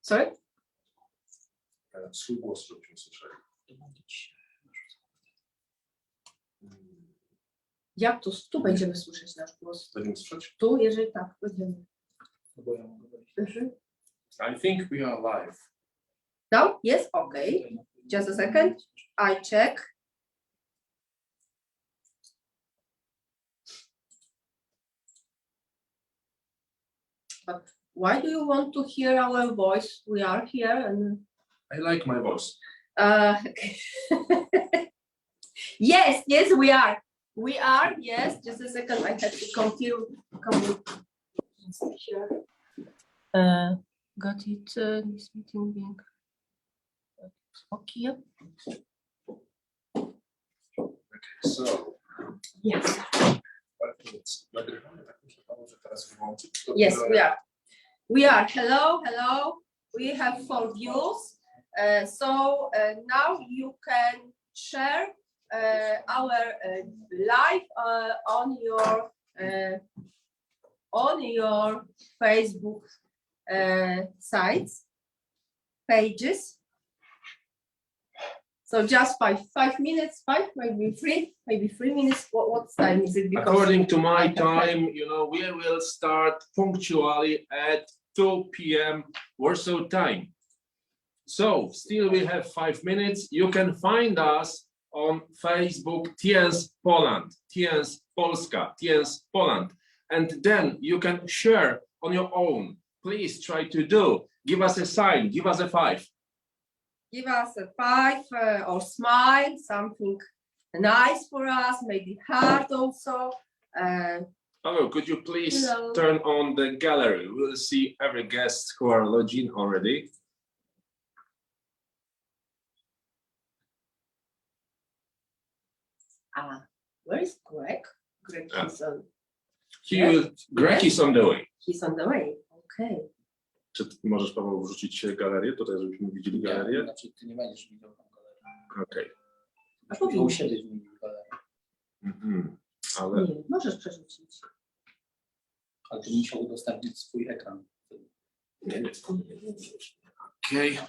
Sorry? Swój głos, żebyśmy słyszeli. Jak to? Tu będziemy słyszeć nasz głos. Będziemy słyszeć? Tu, jeżeli tak, będziemy. I think we are live. Now? Yes? Okay. Just a second. I check. But why do you want to hear our voice? We are here and I like my voice. okay. Yes, we are. We are, yes. Just a second, I have to confirm. Got it, this meeting being okay. Okay, so. Yes. Yes, we are. We are. Hello, hello. We have 4 views. So now you can share our live on your Facebook sites, pages. So just 5 minutes, 5, maybe 3 minutes. What time is it? Because according to my time, you know, we will start punctually at 2 p.m. Warsaw time. So still we have 5 minutes. You can find us on Facebook, TIENS Poland, TIENS Polska, TIENS Poland. And then you can share on your own. Please try to do. Give us a sign, give us a 5. Give us a 5 or smile, something nice for us, maybe heart also. Oh, could you please turn on the gallery? We'll see every guest who are logged in already. Where is Greg? Greg is on. Greg is on the way. He's on the way. Okay. Czy możesz, Paweł, wrzucić galerię tutaj, żebyśmy widzieli galerię? Nie, znaczy ty nie będziesz widział tam galerii. Okej. A powinien Usiądziesz w galerii. Ale... Nie, możesz przerzucić. Ale ty musiał udostępnić swój ekran. Nie. Okej.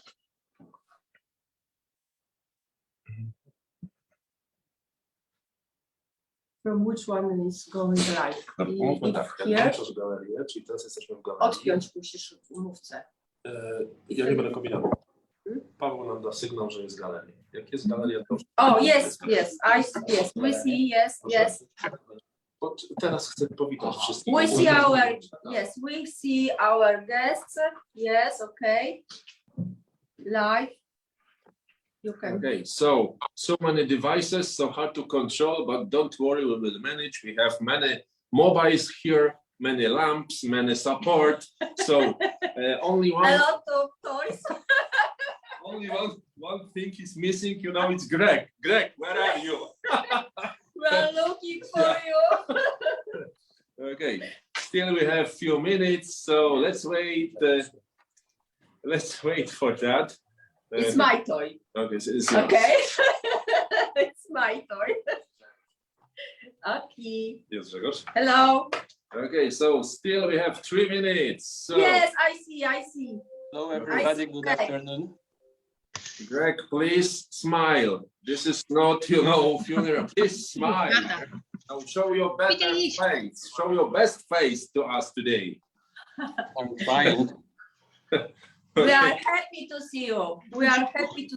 From which one is going live? Mówmy tak, włączasz galerię, czyli teraz jesteśmy w galerii. Odpiąć musisz w mówce. Ja nie będę kombinował. Paweł nam da sygnał, że jest galeria. Jak jest galeria, to... Oh, yes, we see, yes. Teraz chcę powitać wszystkich. We see our guests. Yes, okay. Live. You can. Okay, so many devices, so hard to control, but don't worry, we will manage. We have many mobiles here, many lamps, many support. So only one. A lot of toys. Only one thing is missing, you know, it's Greg. Greg, where are you? We are looking for you. Okay, still we have few minutes, so let's wait. Let's wait for that. It's my toy. Okay, so it's okay. It's my toy. Okay. Yes, Grzegorz. Hello. Okay, so still we have 3 minutes. So yes, I see. Hello everybody, good afternoon. Greg, please smile. This is not, you know, funeral. Please smile. Now show your better face. Show your best face to us today. I'm trying. We are happy to see you. I'm happy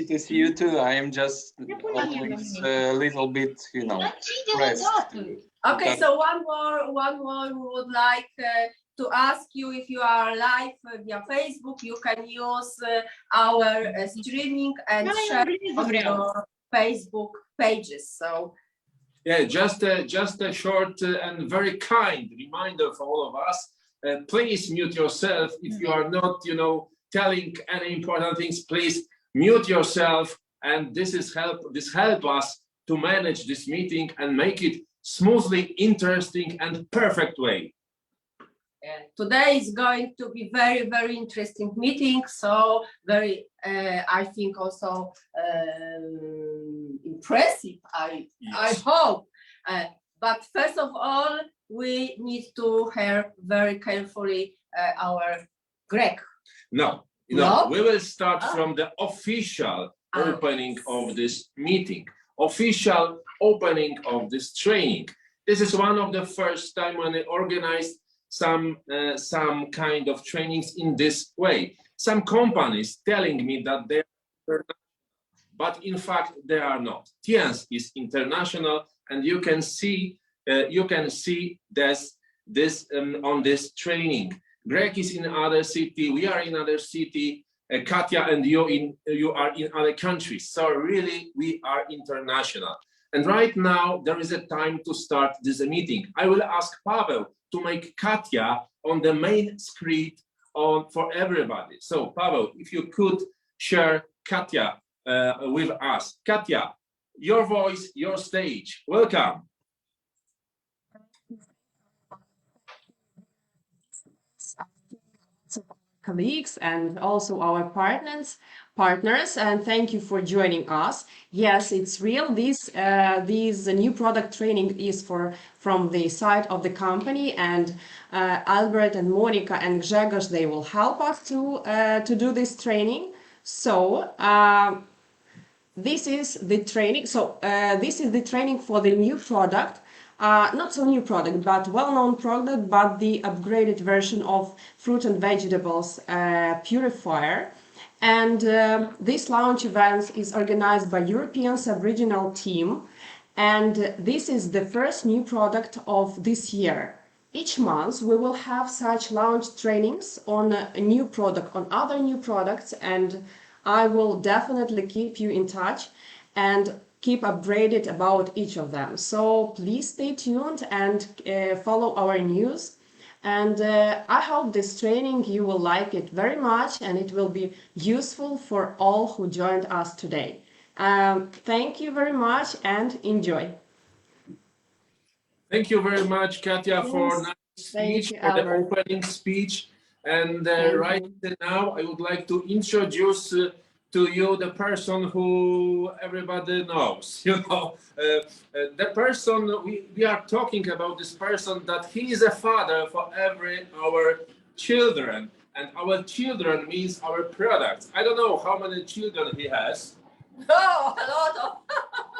to see you too. I am just always a little bit, you know, stressed. Okay, so one more we would like to ask you if you are live via Facebook, you can use our streaming and share on your Facebook pages. So yeah, just a short and very kind reminder for all of us. Please mute yourself if you are not, you know, telling any important things. Please mute yourself, and this help us to manage this meeting and make it smoothly, interesting, and perfect way. Today is going to be very, very interesting meeting. So very, I think also impressive. I hope. But first of all, we need to hear very carefully our Greg. No, No? we will start Ah. from the official Ah. opening of this meeting, official opening of this training. This is one of the first time when I organized some kind of trainings in this way. Some companies telling me that they are, but in fact they are not. TIENS is international, and you can see this on this training. Greg is in other city, we are in other city, Katya and you are in other countries. So really we are international. And right now there is a time to start this meeting. I will ask Pavel to make Katya on the main screen for everybody. So Pavel, if you could share Katya with us. Katya, your voice, your stage. Welcome. Colleagues and also our partners, and thank you for joining us. Yes, it's real. This new product training is from the side of the company, and Albert and Monica and Grzegorz, they will help us to do this training. So this is the training. This is the training for the new product. Not so new product, but well-known product, but the upgraded version of fruit and vegetables Purifier. And this launch event is organized by European Sub-Regional team. And this is the first new product of this year. Each month we will have such launch trainings on a new product, on other new products, and I will definitely keep you in touch and keep updated about each of them. So please stay tuned and follow our news. And I hope this training, you will like it very much, and it will be useful for all who joined us today. Thank you very much and enjoy. Thank you very much, Katya, for nice speech, for the opening speech. And right now, I would like to introduce to you the person who everybody knows. The person we are talking about, this person that he is a father for our children, and our children means our products. I don't know how many children he has. Oh, a lot of.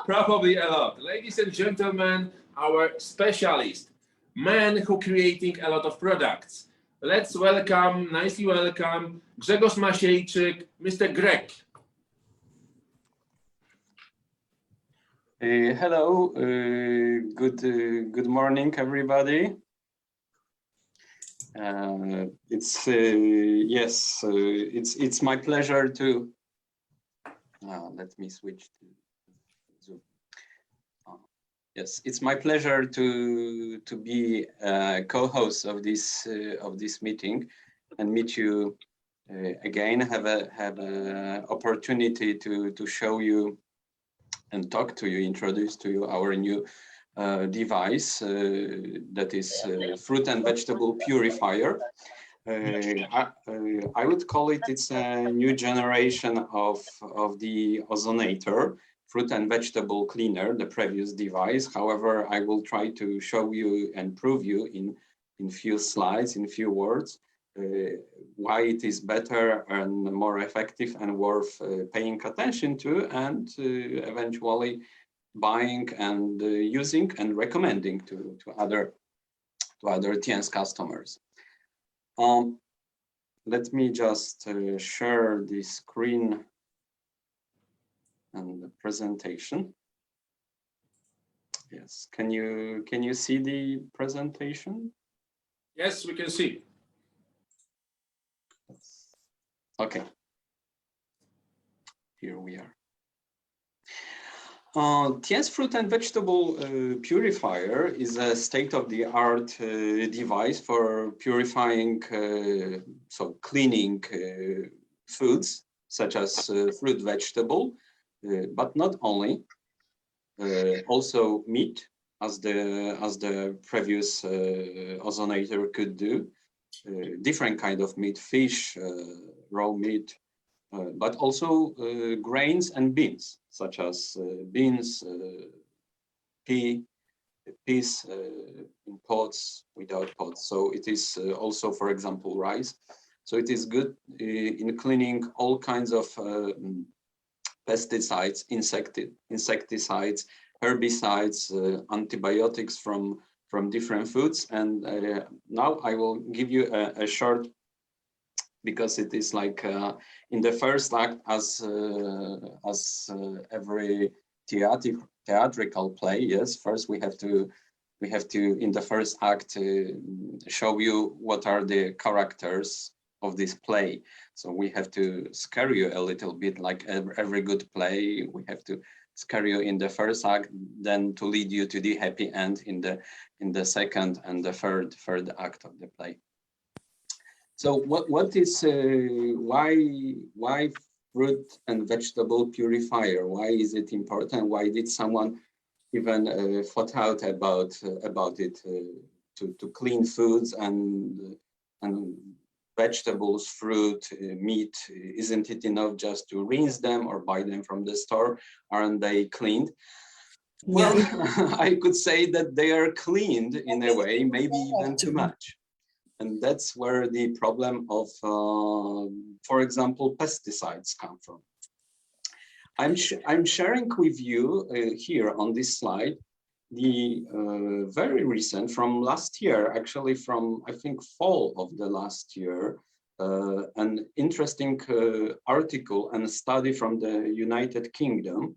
Probably a lot. Ladies and gentlemen, our specialist, man who creating a lot of products. Let's welcome, nicely welcome, Grzegorz Masiejczyk, Mr. Greg. Hello, good morning, everybody. It's my pleasure to. Let me switch to Zoom. Yes, it's my pleasure to be co-host of this meeting and meet you again. Have a opportunity to show you and talk to you, introduce to you our new device that is fruit and vegetable purifier. I would call it's a new generation of the ozonator, fruit and vegetable cleaner, the previous device. However, I will try to show you and prove you in few slides, in few words, why it is better and more effective and worth paying attention to, and eventually buying and using and recommending to other TIENS customers. Let me just share the screen and the presentation. Yes, can you see the presentation? Yes, we can see. Okay, here we are. TIENS Fruit and Vegetable Purifier is a state-of-the-art device for purifying, so cleaning foods such as fruit, vegetable, but not only, also meat, as the previous ozonator could do, different kind of meat, fish, raw meat, but also grains and beans, such as beans, peas in pods, without pods. So it is also, for example, rice. So it is good in cleaning all kinds of pesticides, insecticides, herbicides, antibiotics from different foods. And now I will give you a short, because it is like in the first act, as every theatrical play. Yes, first we have to in the first act show you what are the characters of this play. So we have to scare you a little bit, like every good play. We have to scare you in the first act, then to lead you to the happy end in the second and the third act of the play. So what is why fruit and vegetable purifier? Why is it important? Why did someone even thought out about it to clean foods and vegetables, fruit, meat? Isn't it enough just to rinse them or buy them from the store? Aren't they cleaned? Well, I could say that they are cleaned in a way, maybe even too much. And that's where the problem of, for example, pesticides come from. I'm sharing with you here on this slide the very recent, from last year, actually from, I think, fall of the last year, an interesting article and study from the United Kingdom,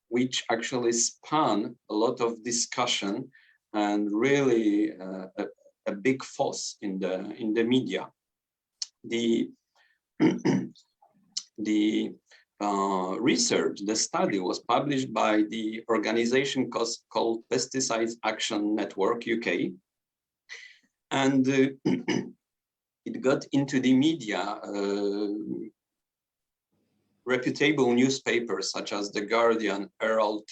which actually spun a lot of discussion and really a big fuss in the media. The research, the study, was published by the organization called Pesticides Action Network UK, and it got into the media. Reputable newspapers such as The Guardian, Herald,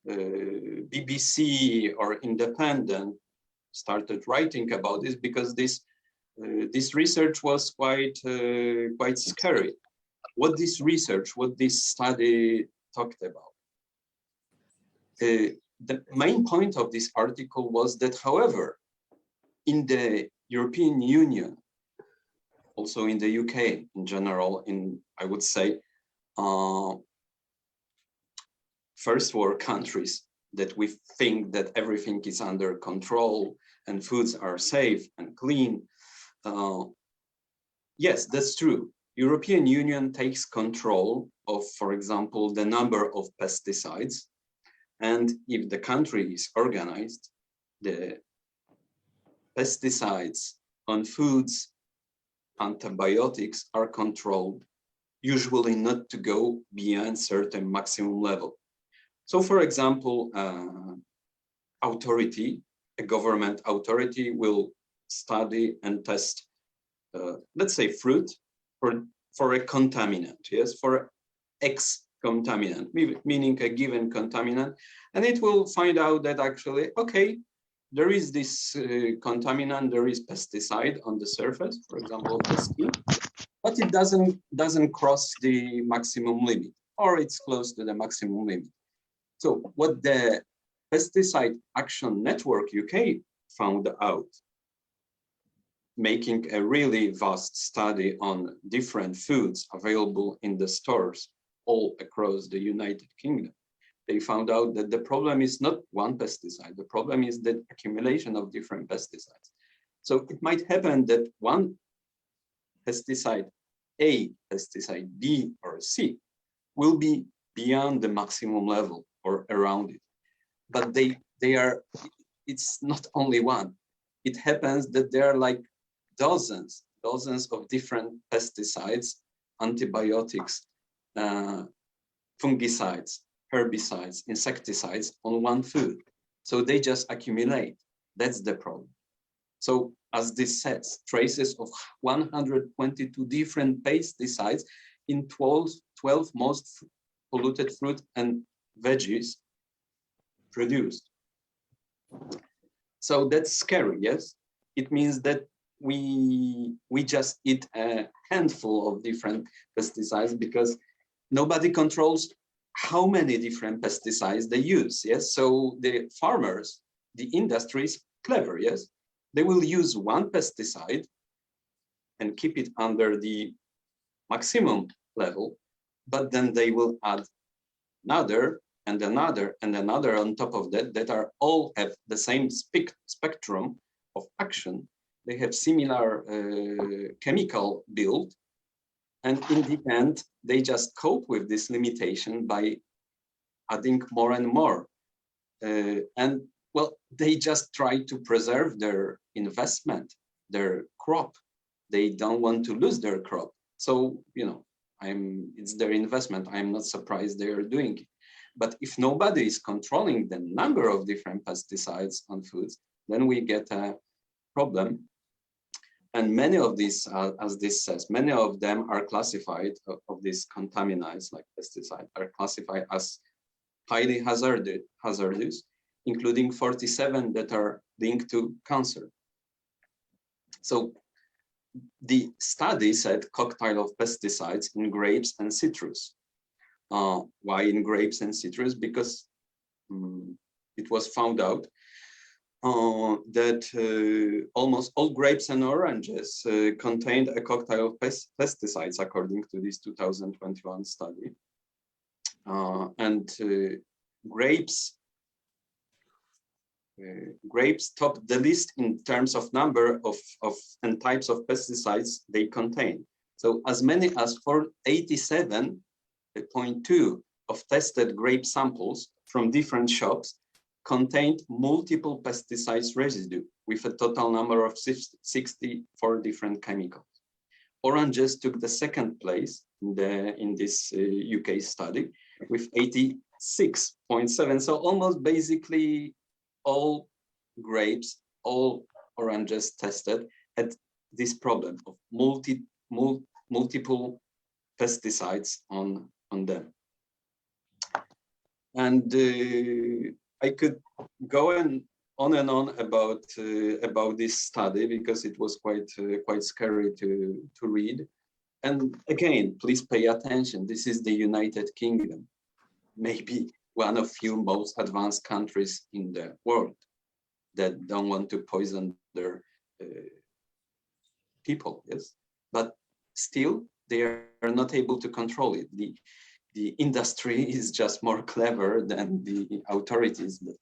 BBC, or Independent started writing about this, because this research was quite scary. What this study talked about. The main point of this article was that, however, in the European Union, also in the UK in general, I would say, first world countries, that we think that everything is under control and foods are safe and clean. Yes, that's true. European Union takes control of, for example, the number of pesticides. And if the country is organized, the pesticides on foods, antibiotics are controlled, usually not to go beyond certain maximum level. So, for example, a government authority will study and test, let's say, fruit for a contaminant, yes, for X contaminant, meaning a given contaminant, and it will find out that actually, okay, there is this contaminant, there is pesticide on the surface, for example, of the skin, but it doesn't cross the maximum limit, or it's close to the maximum limit. So what the Pesticide Action Network UK found out, making a really vast study on different foods available in the stores all across the United Kingdom, they found out that the problem is not one pesticide. The problem is the accumulation of different pesticides. So it might happen that one pesticide A, pesticide B, or C will be beyond the maximum level or around it. But it's not only one. It happens that there are like dozens of different pesticides, antibiotics, fungicides, herbicides, insecticides on one food. So they just accumulate. That's the problem. So as this says, traces of 122 different pesticides in 12 most polluted fruit and veggies produced. So that's scary, yes? It means that we just eat a handful of different pesticides because nobody controls how many different pesticides they use, yes? So the farmers, the industry is clever, yes? They will use one pesticide and keep it under the maximum level, but then they will add another and another and another on top of that, that are all have the same spectrum of action. They have similar chemical build, and in the end, they just cope with this limitation by adding more and more. And well, they just try to preserve their investment, their crop. They don't want to lose their crop. So, you know, it's their investment. I'm not surprised they are doing it. But if nobody is controlling the number of different pesticides on foods, then we get a problem. And many of these, as this says, many of them are classified, of these contaminants like pesticide, are classified as highly hazardous, including 47 that are linked to cancer. So the study said cocktail of pesticides in grapes and citrus. Why in grapes and citrus? Because it was found out that almost all grapes and oranges contained a cocktail of pesticides, according to this 2021 study. Grapes topped the list in terms of number of and types of pesticides they contain. So as many as 87.2 of tested grape samples from different shops contained multiple pesticides residue with a total number of 64 different chemicals. Oranges took the second place in this UK study with 86.7. So almost basically all grapes, all oranges tested had this problem of multiple pesticides on them. And I could go on and on about this study because it was quite scary to read. And again, please pay attention. This is the United Kingdom, maybe one of few most advanced countries in the world that don't want to poison their people. Yes, but still they are not able to control it. The industry is just more clever than the authorities that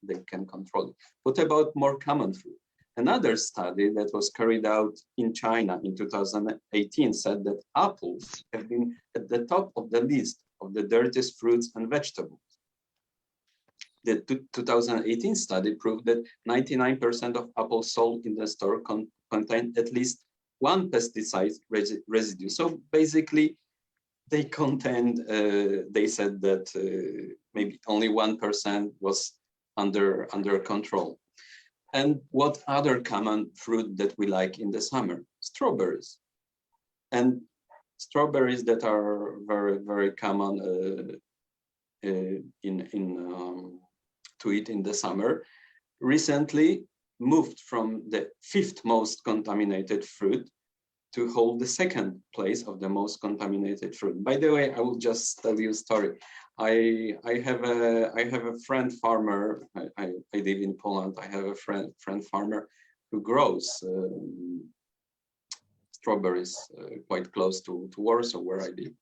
they can control it. What about more common food? Another study that was carried out in China in 2018 said that apples have been at the top of the list of the dirtiest fruits and vegetables. The 2018 study proved that 99% of apples sold in the store contained at least one pesticide residue. So basically, they contained, they said that maybe only 1% was under control. And what other common fruit that we like in the summer? Strawberries. And strawberries that are very, very common to eat in the summer, recently moved from the 5th most contaminated fruit to hold the 2nd place of the most contaminated fruit. By the way, I will just tell you a story. I have a friend farmer. I live in Poland. I have a friend farmer who grows strawberries quite close to Warsaw, where I live.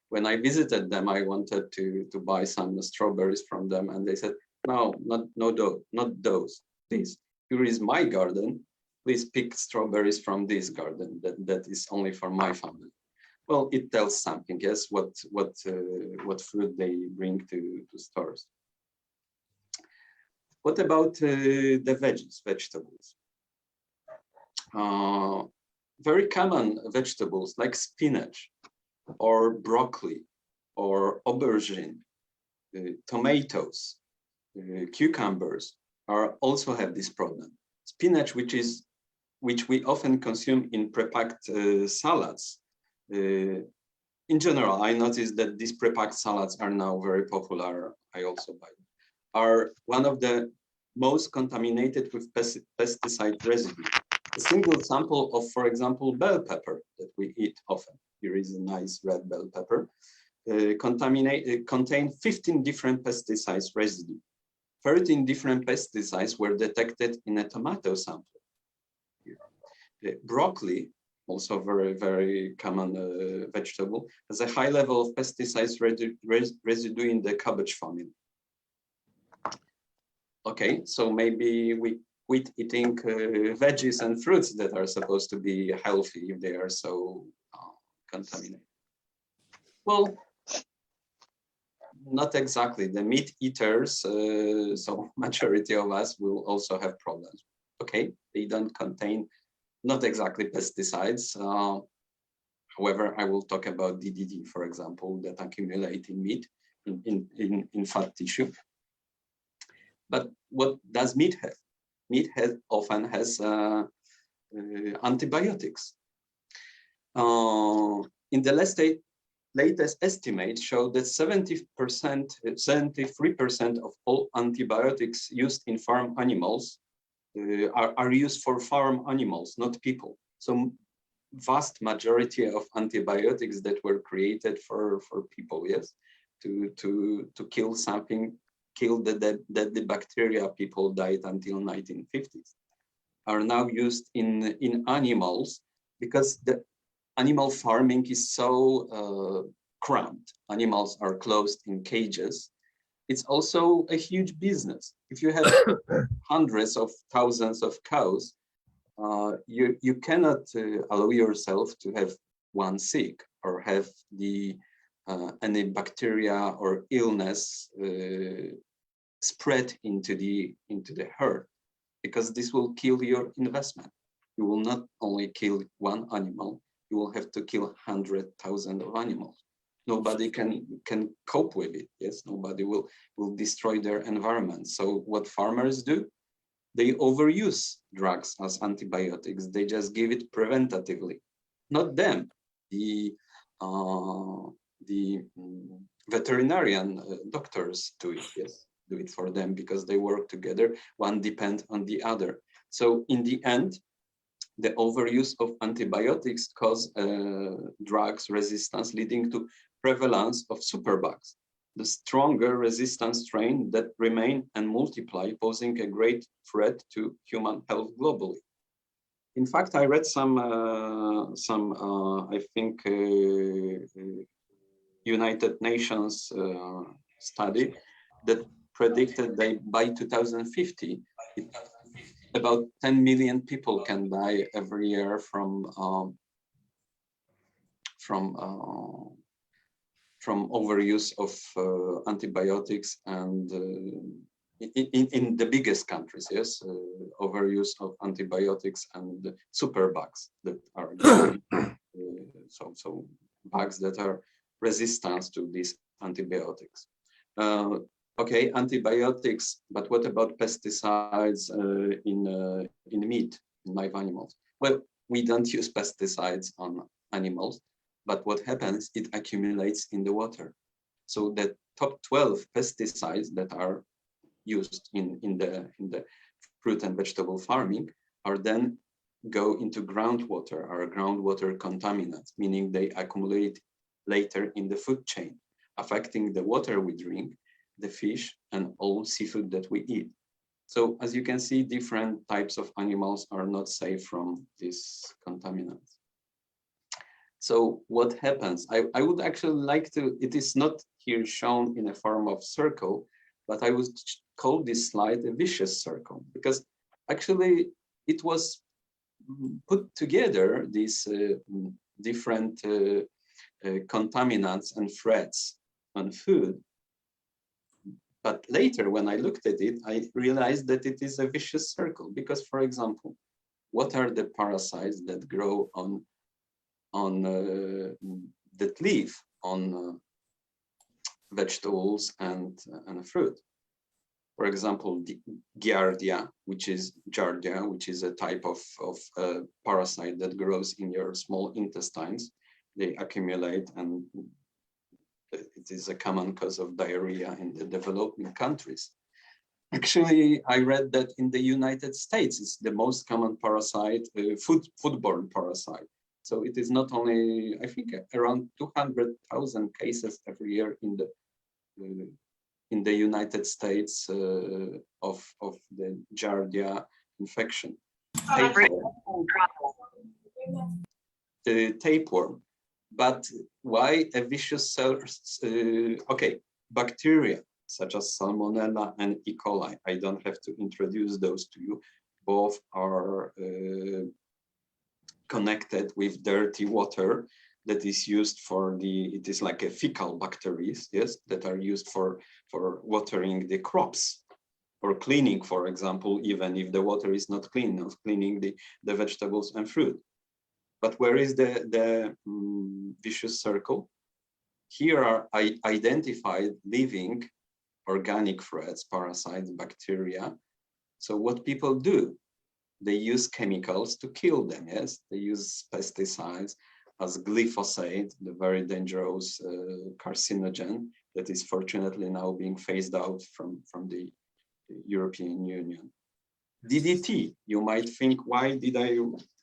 When I visited them, I wanted to buy some strawberries from them, and they said, "No, not those. Please, here is my garden. Please pick strawberries from this garden. That is only for my family." Well, it tells something. Yes, what fruit they bring to stores. What about the vegetables? Very common vegetables like spinach, or broccoli, or aubergine, tomatoes, cucumbers also have this problem. Spinach, which we often consume in prepacked salads. In general, I noticed that these prepacked salads are now very popular. I also buy them. Are one of the most contaminated with pesticide residue. A single sample of, for example, bell pepper that we eat often. Here is a nice red bell pepper. Contain 15 different pesticides residue. 13 different pesticides were detected in a tomato sample. Broccoli also very common vegetable, has a high level of pesticides residue in the cabbage family. Okay, so maybe we quit eating veggies and fruits that are supposed to be healthy if they are so contaminated. Well, not exactly. The meat eaters, so majority of us will also have problems. Okay, they don't contain not exactly pesticides. However, I will talk about DDT, for example, that accumulate in meat, in fat tissue. But what does meat have? Meat often has antibiotics. In the latest estimates show that 73% of all antibiotics used in farm animals are used for farm animals, not people. So vast majority of antibiotics that were created for people, yes, to kill something, kill the bacteria people died until 1950s, are now used in animals because the animal farming is so cramped. Animals are closed in cages. It's also a huge business. If you have hundreds of thousands of cows, you cannot allow yourself to have one sick or have any bacteria or illness spread into the herd, because this will kill your investment. You will not only kill one animal, you will have to kill 100,000 of animals. Nobody can cope with it. Yes, nobody will destroy their environment. So what farmers do, they overuse drugs as antibiotics. They just give it preventatively. Not them, the veterinarian doctors do it. Yes, do it for them because they work together. One depends on the other. So in the end, the overuse of antibiotics cause drugs resistance, leading to prevalence of superbugs, the stronger resistant strain that remain and multiply, posing a great threat to human health globally. In fact, I read some I think, United Nations study that predicted that by 2050, about 10 million people can die every year from overuse of antibiotics, and in the biggest countries, yes, overuse of antibiotics and superbugs that are so bugs that are resistant to these antibiotics. Okay, antibiotics, but what about pesticides in meat, in live animals? Well, we don't use pesticides on animals, but what happens, it accumulates in the water. So the top 12 pesticides that are used in the fruit and vegetable farming are then go into groundwater, are groundwater contaminants, meaning they accumulate later in the food chain, affecting the water we drink, the fish, and all seafood that we eat. So as you can see, different types of animals are not safe from these contaminants. So what happens? I would actually like to, it is not here shown in a form of circle, but I would call this slide a vicious circle, because actually it was put together, these different contaminants and threats on food. But later, when I looked at it, I realized that it is a vicious circle, because, for example, what are the parasites that grow on that live on vegetables and fruit? For example, the giardia, which is a type of parasite that grows in your small intestines. They accumulate, and it is a common cause of diarrhea in the developing countries. Actually, I read that in the United States, it's the most common parasite, foodborne parasite. So it is not only, I think, around 200,000 cases every year in the United States of the Giardia infection. tapeworm. But why a vicious okay, bacteria such as Salmonella and E. coli. I don't have to introduce those to you. Both are connected with dirty water that is used for it is like a fecal bacteria, yes, that are used for watering the crops or cleaning, for example, even if the water is not clean, of cleaning the vegetables and fruit. But where is the vicious circle? Here are identified living organic threats, parasites, bacteria. So what people do, they use chemicals to kill them, yes? They use pesticides as glyphosate, the very dangerous carcinogen that is fortunately now being phased out from the European Union. DDT, you might think, why did I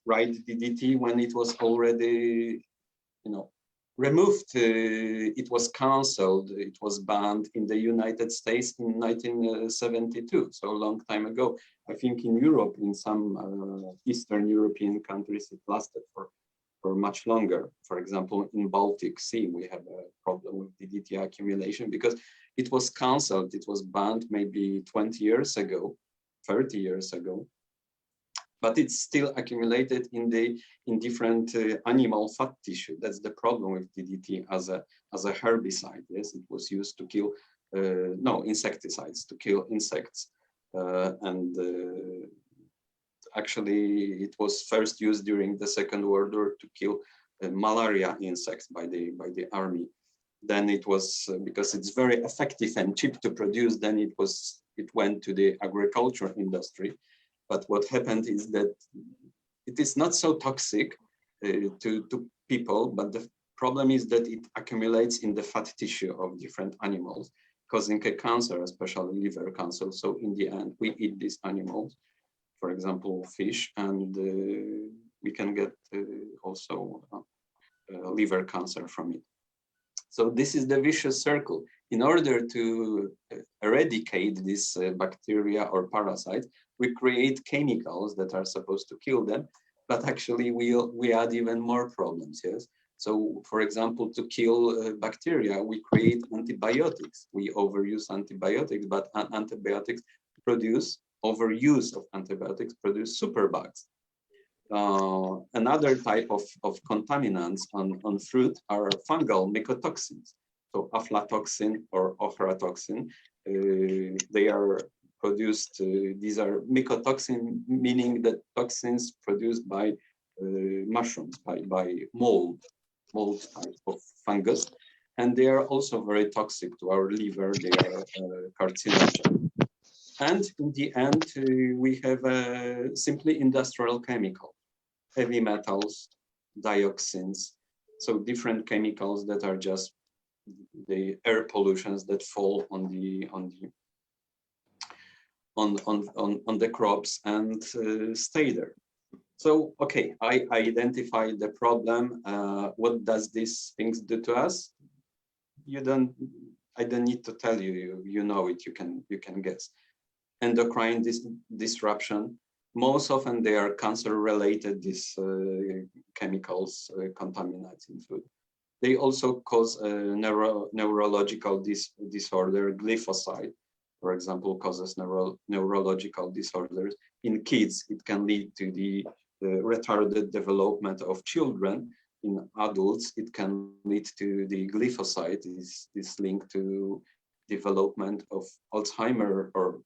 write DDT when it was already, removed? It was cancelled, it was banned in the United States in 1972, so a long time ago. I think in Europe, in some Eastern European countries, it lasted for much longer. For example, in Baltic Sea, we have a problem with DDT accumulation because it was cancelled, it was banned maybe 20 years ago, 30 years ago. But it's still accumulated in different animal fat tissue. That's the problem with DDT as a herbicide. Yes, it was used to kill insecticides to kill insects, actually it was first used during the Second World War to kill malaria insects by the army. Then it was because it's very effective and cheap to produce. Then it went to the agriculture industry. But what happened is that it is not so toxic to people, but the problem is that it accumulates in the fat tissue of different animals, causing a cancer, especially liver cancer. So in the end, we eat these animals, for example, fish, and we can get also liver cancer from it. So this is the vicious circle. In order to eradicate this bacteria or parasites, we create chemicals that are supposed to kill them, but actually we add even more problems, yes? So, for example, to kill bacteria, we create antibiotics. We overuse antibiotics, but antibiotics overuse of antibiotics produce superbugs. Another type of contaminants on fruit are fungal mycotoxins. So aflatoxin or ochratoxin, they are produced, these are mycotoxin, meaning that toxins produced by mushrooms, by mold type of fungus. And they are also very toxic to our liver, they are carcinogen. And in the end, we have simply industrial chemicals, heavy metals, dioxins, so different chemicals that are just the air pollutions that fall on the crops and stay there. So, okay, I identified the problem. What does these things do to us? I don't need to tell you, you know it, you can guess. Endocrine disruption. Most often they are cancer-related, these chemicals, contaminants in food. They also cause a neurological disorder. Glyphosate, for example, causes neurological disorders. In kids, it can lead to the retarded development of children. In adults, it can lead to the glyphosate, is linked to development of Alzheimer or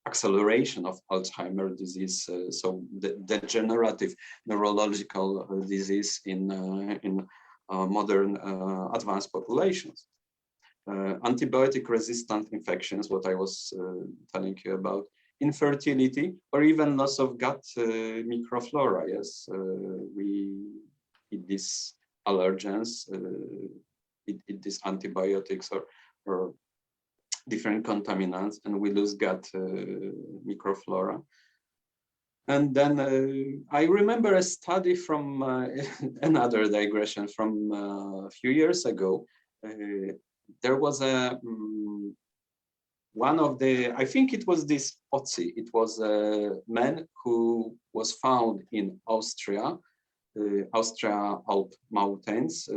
acceleration of Alzheimer's disease, so the degenerative neurological disease in modern advanced populations. Antibiotic-resistant infections, what I was telling you about, infertility, or even loss of gut microflora. Yes, we eat these allergens, eat these antibiotics or different contaminants, and we lose gut microflora. And then I remember a study from another digression from a few years ago. There was one of the, I think it was this Otzi, it was a man who was found in Austria Austria Alp mountains.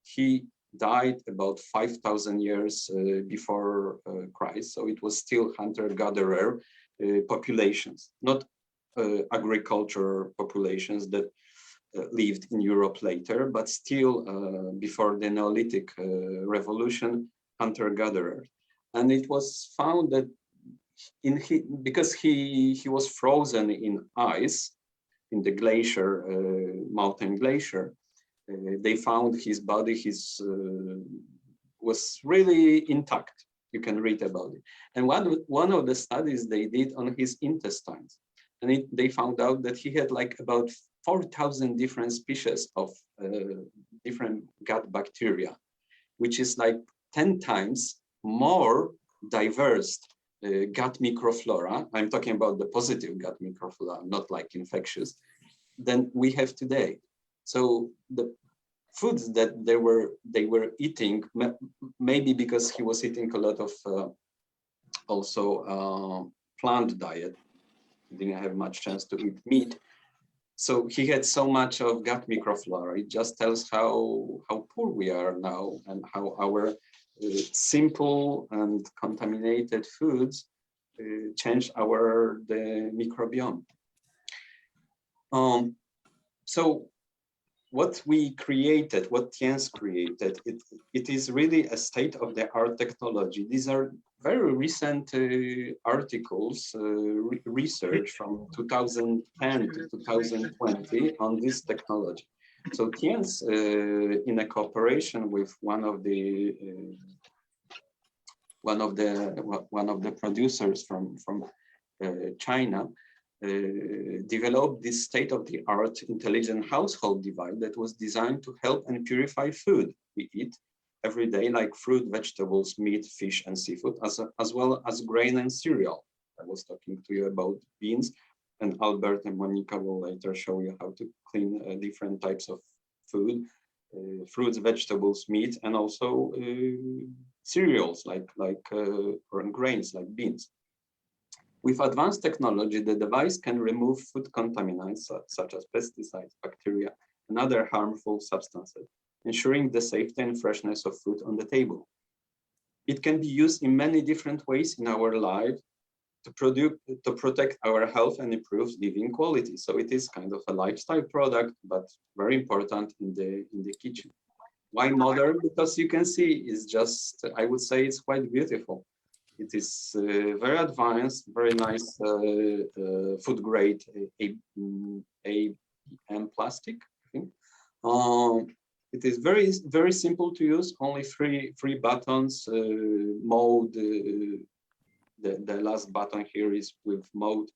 He died about 5,000 years before Christ, so it was still hunter-gatherer populations, not agriculture populations that lived in Europe later, but still before the Neolithic revolution, hunter-gatherer. And it was found that because he was frozen in ice, in the glacier, mountain glacier, they found his body, was really intact. You can read about it. And one of the studies they did on his intestines, and they found out that he had like about 4,000 different species of different gut bacteria, which is like 10 times more diverse gut microflora. I'm talking about the positive gut microflora, not like infectious, than we have today. So the foods that they were eating, maybe because he was eating a lot of also plant diet, he didn't have much chance to eat meat. So he had so much of gut microflora. It just tells how poor we are now and how our simple and contaminated foods change the microbiome. So what we created, what TIENS created, it is really a state-of-the-art technology. These are very recent articles, research from 2010 to 2020 on this technology. So TIENS, in a cooperation with one of the producers from China, developed this state-of-the-art intelligent household device that was designed to help and purify food we eat every day, like fruit, vegetables, meat, fish, and seafood, as well as grain and cereal. I was talking to you about beans, and Albert and Monica will later show you how to clean different types of food, fruits, vegetables, meat, and also cereals like or grains like beans. With advanced technology, the device can remove food contaminants such as pesticides, bacteria, and other harmful substances, ensuring the safety and freshness of food on the table. It can be used in many different ways in our life to protect our health and improve living quality. So it is kind of a lifestyle product, but very important in the kitchen. Why modern? Because you can see it's just, I would say it's quite beautiful. It is very advanced, very nice food grade ABM plastic, I think. It is very simple to use, only three buttons, mode, the last button here is with mode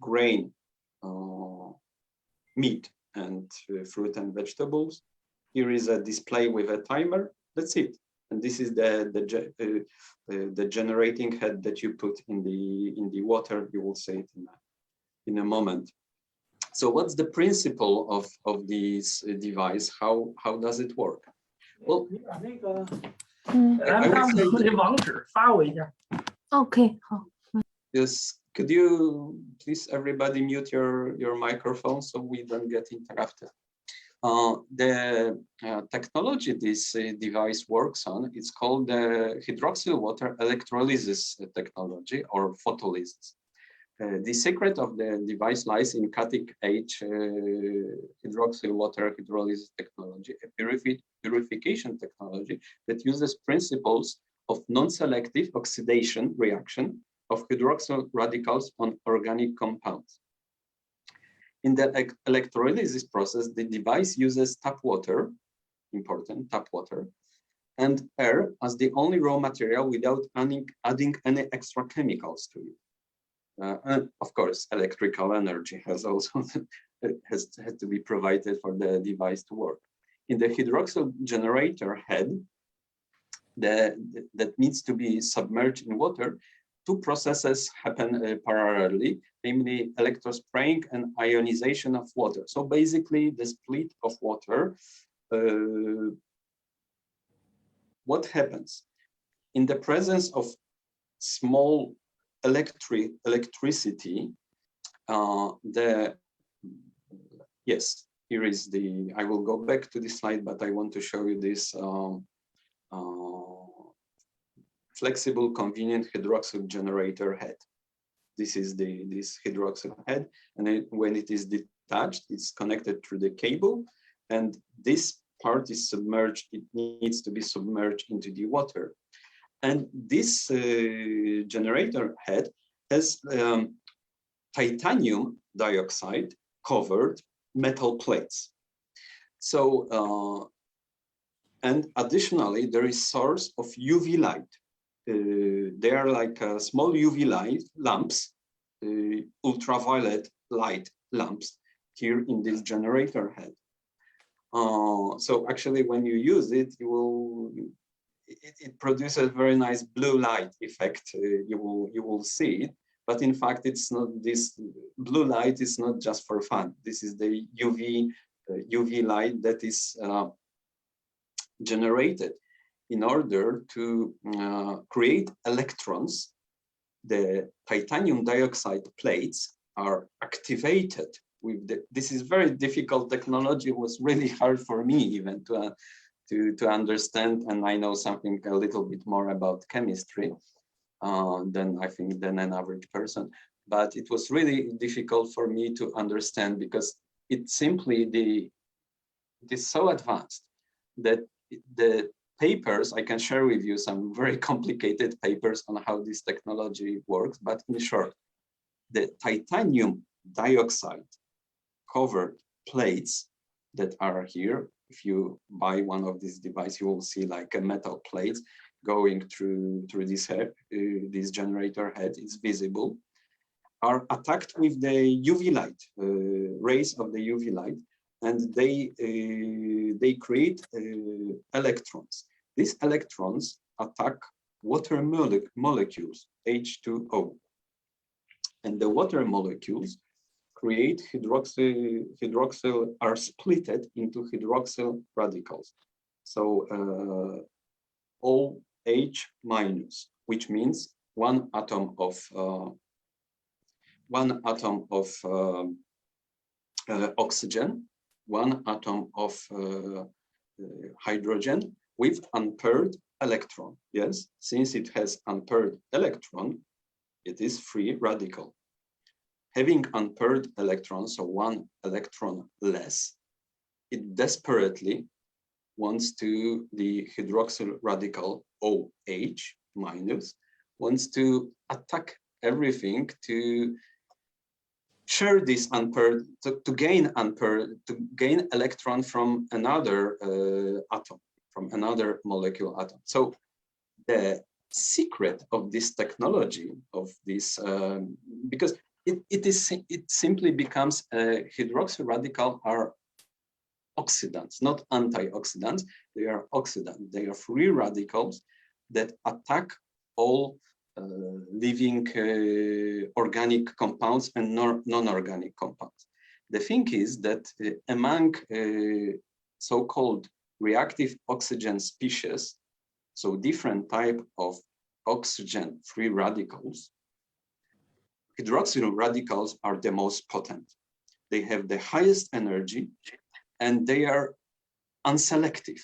grain, meat and fruit and vegetables. Here is a display with a timer, that's it. And this is the generating head that you put in the water. You will see it in a moment. So what's the principle of this device? How does it work? Well, Okay. yes, could you please everybody mute your microphone so we don't get interrupted? The technology this device works on, it's called the hydroxyl water electrolysis technology or photolysis. The secret of the device lies in cutting-edge hydroxyl water hydrolysis technology, a purification technology that uses principles of non-selective oxidation reaction of hydroxyl radicals on organic compounds. In the electrolysis process, the device uses tap water, important, tap water, and air as the only raw material without adding any extra chemicals to it. And of course, electrical energy has also has to be provided for the device to work. In the hydroxyl generator head, that needs to be submerged in water, two processes happen parallelly, namely electrospraying and ionization of water. So basically the split of water, what happens? In the presence of small electricity, here is the, I will go back to this slide, but I want to show you this flexible, convenient hydroxyl generator head. This is this hydroxyl head, and when it is detached, it's connected through the cable, and this part is submerged. It needs to be submerged into the water. And this generator head has titanium dioxide covered metal plates. So, and additionally, there is source of UV light. They are like small UV light lamps, ultraviolet light lamps here in this generator head. So actually, when you use it, it produces a very nice blue light effect. You will see it, but in fact, it's not. This blue light is not just for fun. This is the UV light that is generated in order to create electrons. The titanium dioxide plates are activated with this is very difficult technology. It was really hard for me even to understand, and I know something a little bit more about chemistry than an average person, but it was really difficult for me to understand because it simply it is so advanced that the papers, I can share with you some very complicated papers on how this technology works, but in short, the titanium dioxide covered plates that are here, if you buy one of these devices, you will see like a metal plate going through this head, this generator head is visible, are attacked with the UV light, rays of the UV light, and they create electrons. These electrons attack water molecules, H2O. And the water molecules create hydroxyl are splitted into hydroxyl radicals. So OH minus, which means one atom of oxygen, one atom of hydrogen with unpaired electron. Yes, since it has unpaired electron, it is free radical. Having unpaired electrons, so one electron less, it desperately wants to, the hydroxyl radical OH minus, wants to attack everything to share this unpaired, to gain electron from another atom, from another molecule atom. So the secret of this technology, of this, because it simply becomes hydroxyl radical are oxidants, not antioxidants. They are oxidants. They are free radicals that attack all living organic compounds and non-organic compounds. The thing is that among so-called reactive oxygen species, so different type of oxygen-free radicals, hydroxyl radicals are the most potent. They have the highest energy and they are unselective.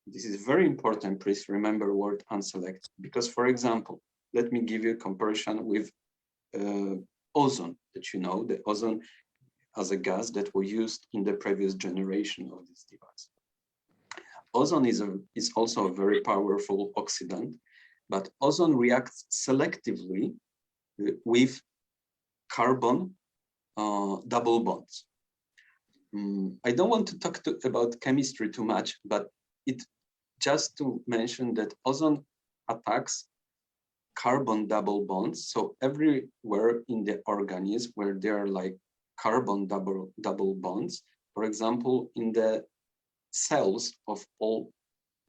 This is very important, please remember the word unselective, because for example, let me give you a comparison with ozone, that you know, the ozone as a gas that was used in the previous generation of this device. Ozone is also a very powerful oxidant, but ozone reacts selectively with carbon double bonds. I don't want to talk about chemistry too much, but just to mention that ozone attacks carbon double bonds. So everywhere in the organism where there are like carbon double bonds, for example, in the cells of all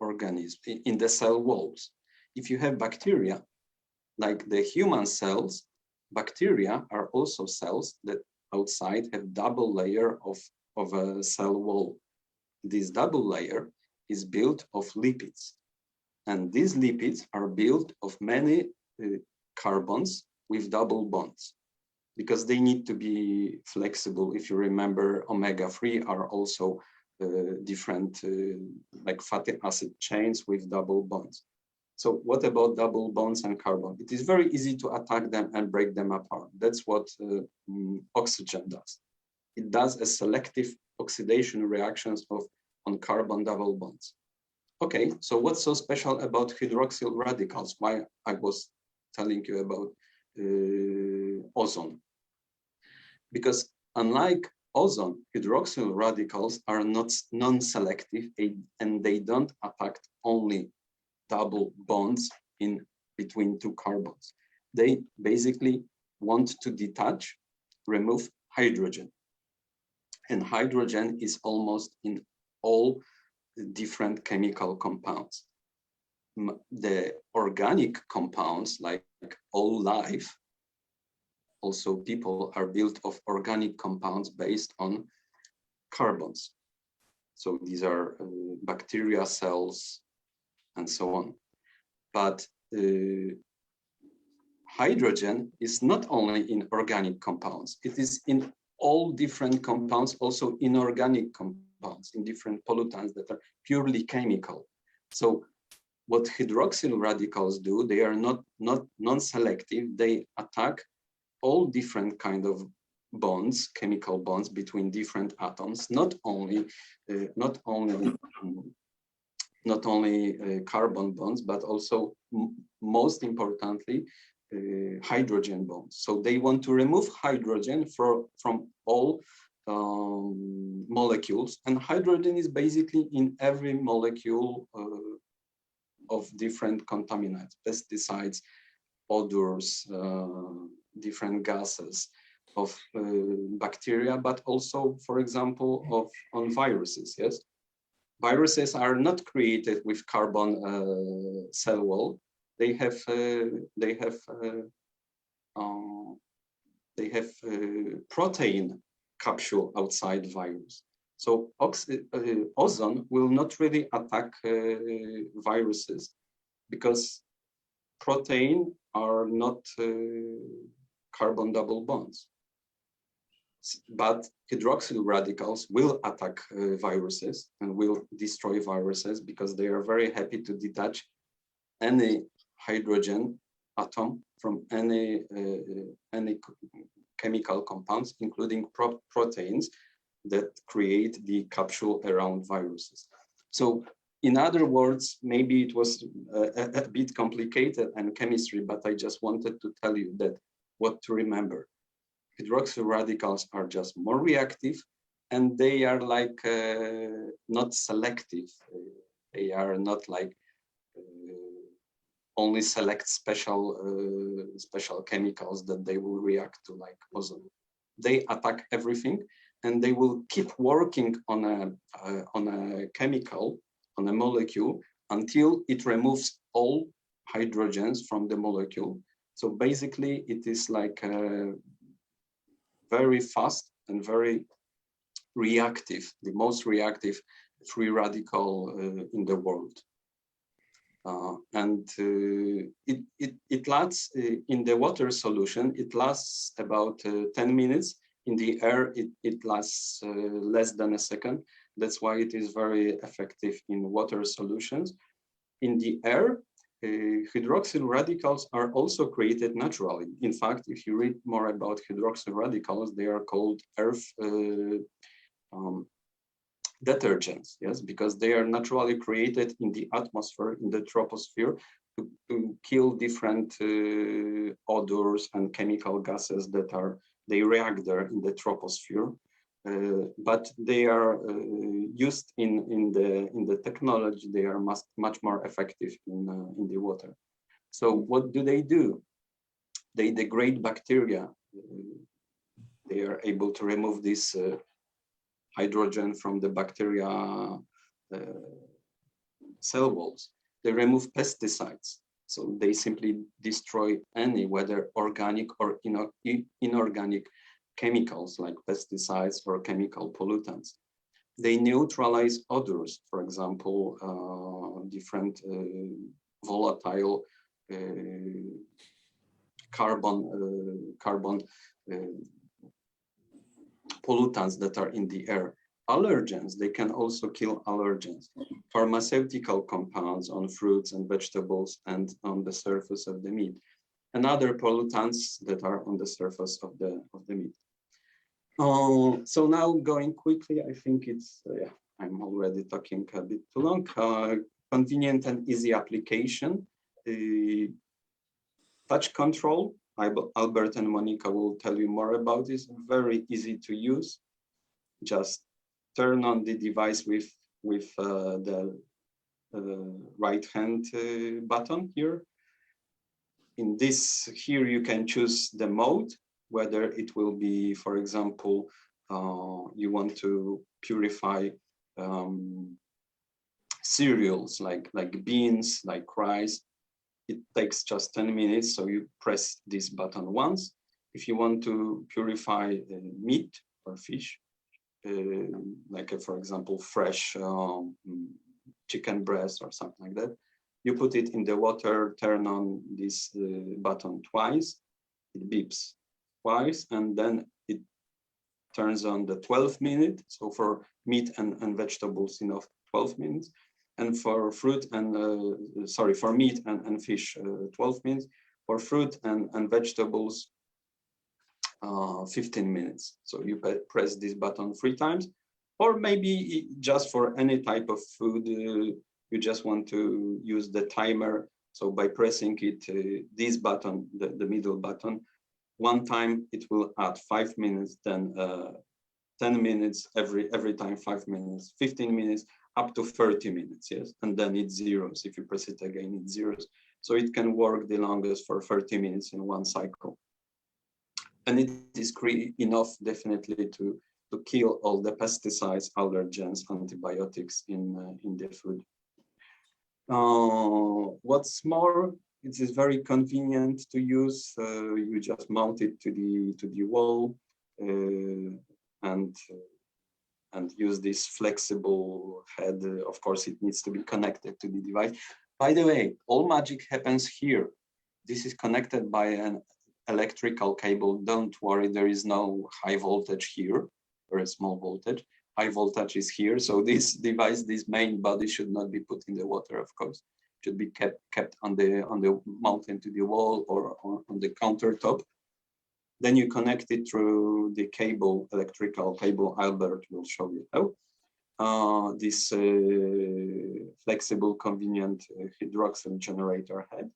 organisms, in the cell walls. If you have bacteria, like the human cells, bacteria are also cells that outside have double layer of a cell wall. This double layer is built of lipids. And these lipids are built of many carbons with double bonds. because they need to be flexible. If you remember, omega-3 are also different like fatty acid chains with double bonds. So what about double bonds and carbon? It is very easy to attack them and break them apart. That's what oxygen does. It does a selective oxidation reactions on carbon double bonds. Okay, so what's so special about hydroxyl radicals? Why I was telling you about ozone? Because unlike ozone, hydroxyl radicals are not non-selective and they don't attack only double bonds in between two carbons. They basically want to detach, remove hydrogen. And hydrogen is almost in all different chemical compounds. The organic compounds, like all life, also people are built of organic compounds based on carbons. So these are bacteria, cells, and so on. But hydrogen is not only in organic compounds, it is in all different compounds, also inorganic compounds, in different pollutants that are purely chemical. So what hydroxyl radicals do, they are not non-selective, they attack all different kind of bonds, chemical bonds between different atoms, not only carbon bonds, but also most importantly, hydrogen bonds. So they want to remove hydrogen from all molecules, and hydrogen is basically in every molecule of different contaminants, pesticides, odors, different gases of bacteria, but also, for example, on viruses. Yes, viruses are not created with carbon cell wall. They have protein capsule outside virus. So ozone will not really attack viruses because protein are not carbon double bonds. But hydroxyl radicals will attack viruses and will destroy viruses because they are very happy to detach any hydrogen atom from any chemical compounds, including proteins that create the capsule around viruses. So in other words, maybe it was a bit complicated and chemistry, but I just wanted to tell you that what to remember. Hydroxyl radicals are just more reactive and they are like not selective. They are not like only select special chemicals that they will react to, like ozone. They attack everything, and they will keep working on a chemical, on a molecule, until it removes all hydrogens from the molecule. So basically, it is like very fast and very reactive, the most reactive free radical in the world. It lasts in the water solution, it lasts about 10 minutes. In the air, it lasts less than a second. That's why it is very effective in water solutions. In the air, hydroxyl radicals are also created naturally. In fact, if you read more about hydroxyl radicals, they are called earth detergents, yes, because they are naturally created in the atmosphere, in the troposphere, to kill different odors and chemical gases that they react there in the troposphere. But they are used in the technology. They are much more effective in the water. So what do? They degrade bacteria. They are able to remove this hydrogen from the bacteria cell walls. They remove pesticides. So they simply destroy any, whether organic or inorganic chemicals like pesticides or chemical pollutants. They neutralize odors, for example, different volatile carbon pollutants that are in the air. Allergens, they can also kill allergens. Pharmaceutical compounds on fruits and vegetables and on the surface of the meat, and other pollutants that are on the surface of the meat. So now going quickly, I think it's, I'm already talking a bit too long. Convenient and easy application. Touch control, Albert and Monica will tell you more about this. Very easy to use. Just turn on the device with the right hand button here. In this here, you can choose the mode, whether it will be, for example, you want to purify cereals like beans, like rice. It takes just 10 minutes, so you press this button once. If you want to purify meat or fish, like for example, fresh chicken breast or something like that, you put it in the water, turn on this button twice, it beeps twice, and then it turns on the 12 minute. So for meat and vegetables, 12 minutes. And for fruit and, for meat and fish, 12 minutes. For fruit and vegetables, 15 minutes. So you press this button 3 times, or maybe just for any type of food, you just want to use the timer. So by pressing it, this button, the middle button, 1 time, it will add 5 minutes, then 10 minutes, every time 5 minutes, 15 minutes, up to 30 minutes, yes, and then it zeros. If you press it again, it zeros. So it can work the longest for 30 minutes in 1 cycle. And it is enough definitely to kill all the pesticides, allergens, antibiotics in the food. What's more, it is very convenient to use. You just mount it to the wall and use this flexible head. Of course, it needs to be connected to the device. By the way, all magic happens here. This is connected by an electrical cable. Don't worry, there is no high voltage here, very small voltage. High voltage is here. So this device, this main body should not be put in the water, of course. It should be kept on the mountain to the wall or on the countertop. Then you connect it through the cable, electrical cable. Albert will show you how. This flexible, convenient hydroxyl generator head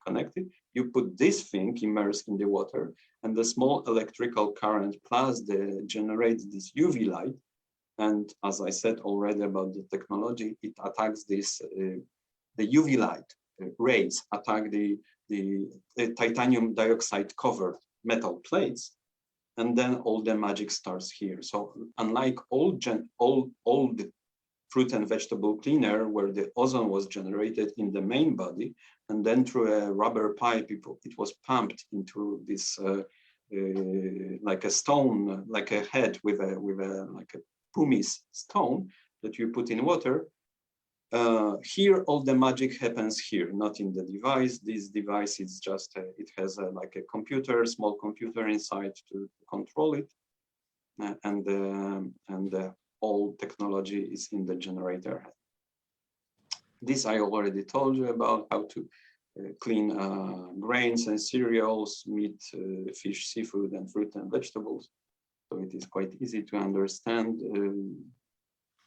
connected. You put this thing immersed in the water, and the small electrical current plus generates this UV light. And as I said already about the technology, it attacks this the UV light rays attack the titanium dioxide covered metal plates, and then all the magic starts here. So unlike all the fruit and vegetable cleaner, where the ozone was generated in the main body, and then through a rubber pipe, it was pumped into this like a stone, like a head with a like a pumice stone that you put in water. Here, all the magic happens here, not in the device. This device is just, it has like a computer, small computer inside to control it. And all technology is in the generator. This I already told you about, how to clean grains and cereals, meat, fish, seafood, and fruit and vegetables. So it is quite easy to understand.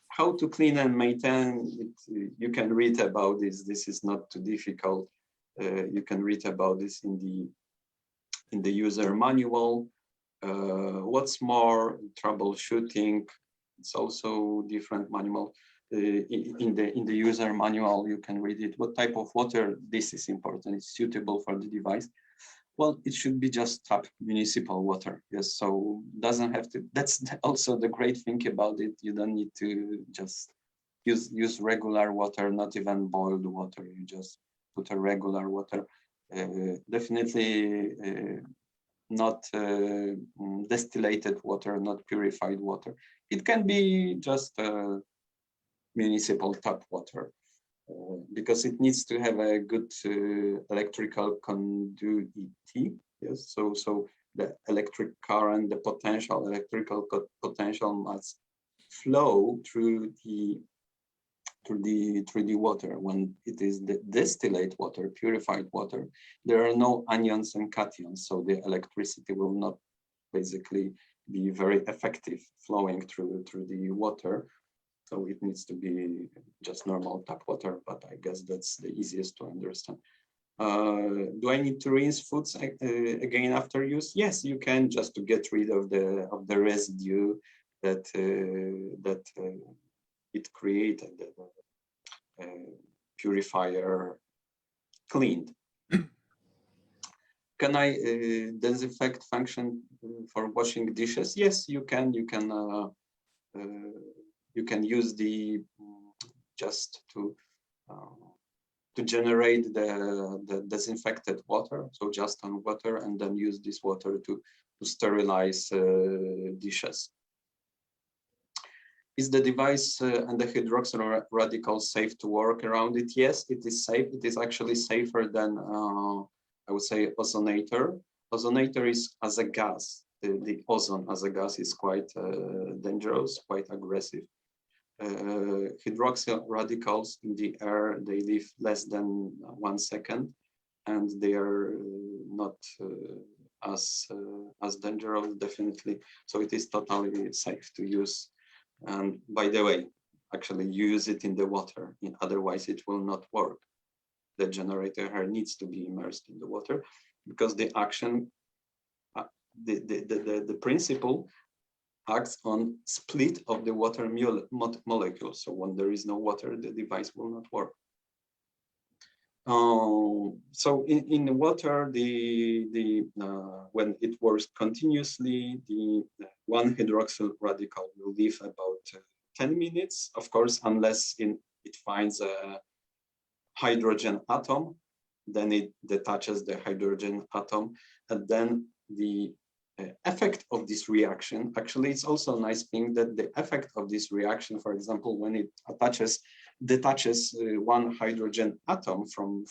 How to clean and maintain it, you can read about this. This is not too difficult. You can read about this in the user manual. What's more, troubleshooting, it's also different manual. In the user manual, you can read it. What type of water? This is important. It's suitable for the device. Well, it should be just tap municipal water. Yes, so doesn't have to. That's also the great thing about it. You don't need to just use regular water, not even boiled water. You just put a regular water. Definitely not distillated water, not purified water. It can be just municipal tap water. because it needs to have a good electrical conductivity. Yes, so the electric current, the potential, electrical potential must flow through the water. When it is the distillate water, purified water, there are no anions and cations, so the electricity will not basically be very effective flowing through the water. So it needs to be just normal tap water, but I guess that's the easiest to understand. Do I need to rinse foods again after use? Yes, you can, just to get rid of the residue that it created. The purifier cleaned. Can I disinfect function for washing dishes? Yes, you can. You can use the just to generate the disinfected water, so just on water, and then use this water to sterilize dishes. Is the device and the hydroxyl radicals safe to work around it? Yes, it is safe. It is actually safer than I would say ozonator. Ozonator is as a gas. The ozone as a gas is quite dangerous, quite aggressive. Hydroxyl radicals in the air, they live less than 1 second, and they are not as dangerous, definitely. So it is totally safe to use. And by the way, actually use it in the water, otherwise it will not work. The generator here needs to be immersed in the water, because the action, the principle acts on split of the water molecules. So when there is no water, the device will not work. So in the water, when it works continuously, the one hydroxyl radical will live about 10 minutes, of course, unless it finds a hydrogen atom, then it detaches the hydrogen atom, and then the effect of this reaction, actually it's also a nice thing that the effect of this reaction, for example, when it detaches one hydrogen atom from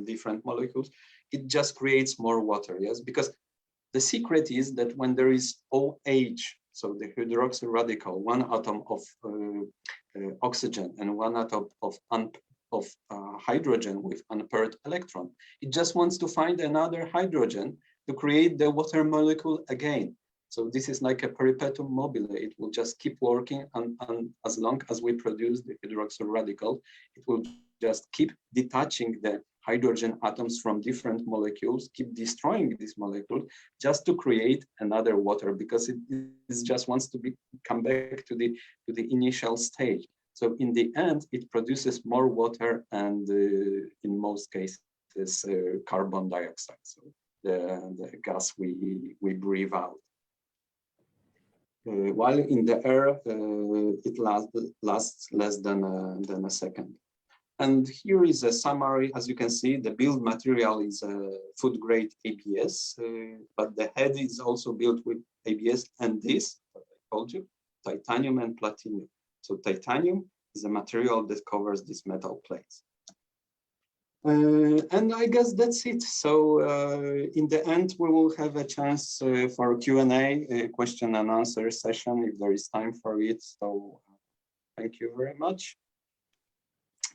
different molecules, it just creates more water. Yes, because the secret is that when there is OH, so the hydroxyl radical, one atom of oxygen and one atom of hydrogen with unpaired electron, it just wants to find another hydrogen to create the water molecule again. So this is like a perpetuum mobile. It will just keep working, and as long as we produce the hydroxyl radical, it will just keep detaching the hydrogen atoms from different molecules, keep destroying this molecule just to create another water, because it just wants to come back to the initial stage. So in the end, it produces more water, and in most cases, carbon dioxide. So the gas we breathe out. While in the air, it lasts less than a second. And here is a summary. As you can see, the build material is food grade ABS, but the head is also built with ABS and this, what I told you, titanium and platinum. So titanium is a material that covers these metal plates. And I guess that's it. So in the end, we will have a chance for Q&A, question and answer session, if there is time for it. So thank you very much.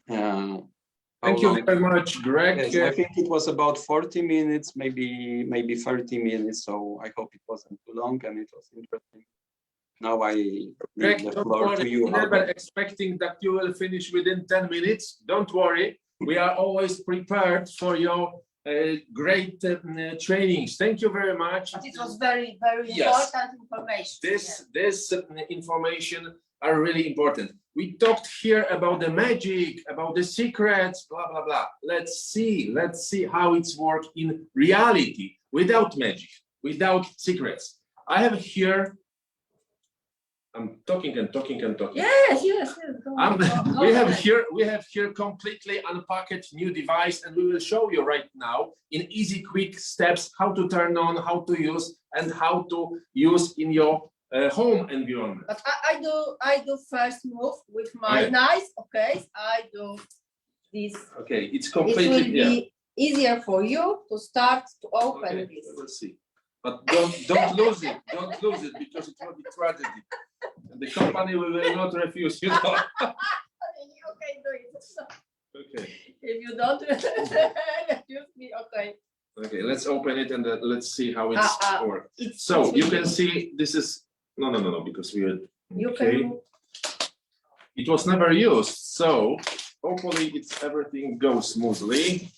Thank you very much, Greg. Yes, I think it was about 40 minutes, maybe 30 minutes. So I hope it wasn't too long and it was interesting. Now I leave the floor to you. Never expecting that you will finish within 10 minutes. Don't worry. We are always prepared for your great trainings. Thank you very much. But it was very, very important information. This information are really important. We talked here about the magic, about the secrets, blah, blah, blah. Let's see how it's work in reality, without magic, without secrets. I have here, I'm talking and talking and talking. Yes. We have here completely unpackaged new device, and we will show you right now in easy, quick steps how to turn on, how to use, and how to use in your home environment. But I do first move with my knife. Okay, I do this. Okay, it's It completely will be easier for you to start to open this. We'll see. But don't lose it. Don't lose it because it will be tragedy. The company will not refuse, you know. Okay, do it. Okay. If you don't refuse me, okay. Okay, let's open it and let's see how it's works. It's So you can see this is no, because we are You okay. can. It was never used, so hopefully everything goes smoothly.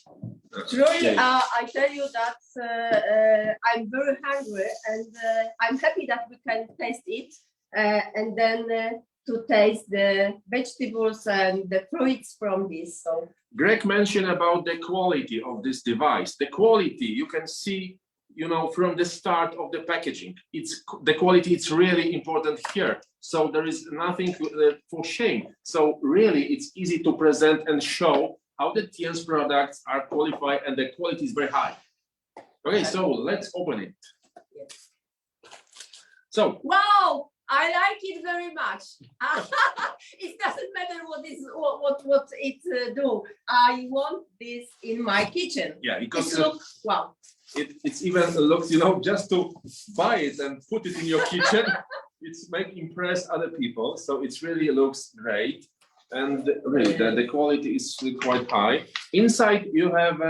Truly, Okay. I tell you that I'm very hungry and I'm happy that we can taste it and then to taste the vegetables and the fruits from this. So Greg mentioned about the quality of this device. The quality you can see, you know, from the start of the packaging. The quality. It's really important here. So there is nothing for shame. So really, it's easy to present and show how the TIENS products are qualified and the quality is very high. Okay, so let's open it. yes. So Wow, I like it very much. It doesn't matter what it do. I want this in my kitchen. yeah, because Wow. it's even looks, you know, just to buy it and put it in your kitchen, it's make impress other people. So it really looks great. And really, the quality is quite high. Inside, you have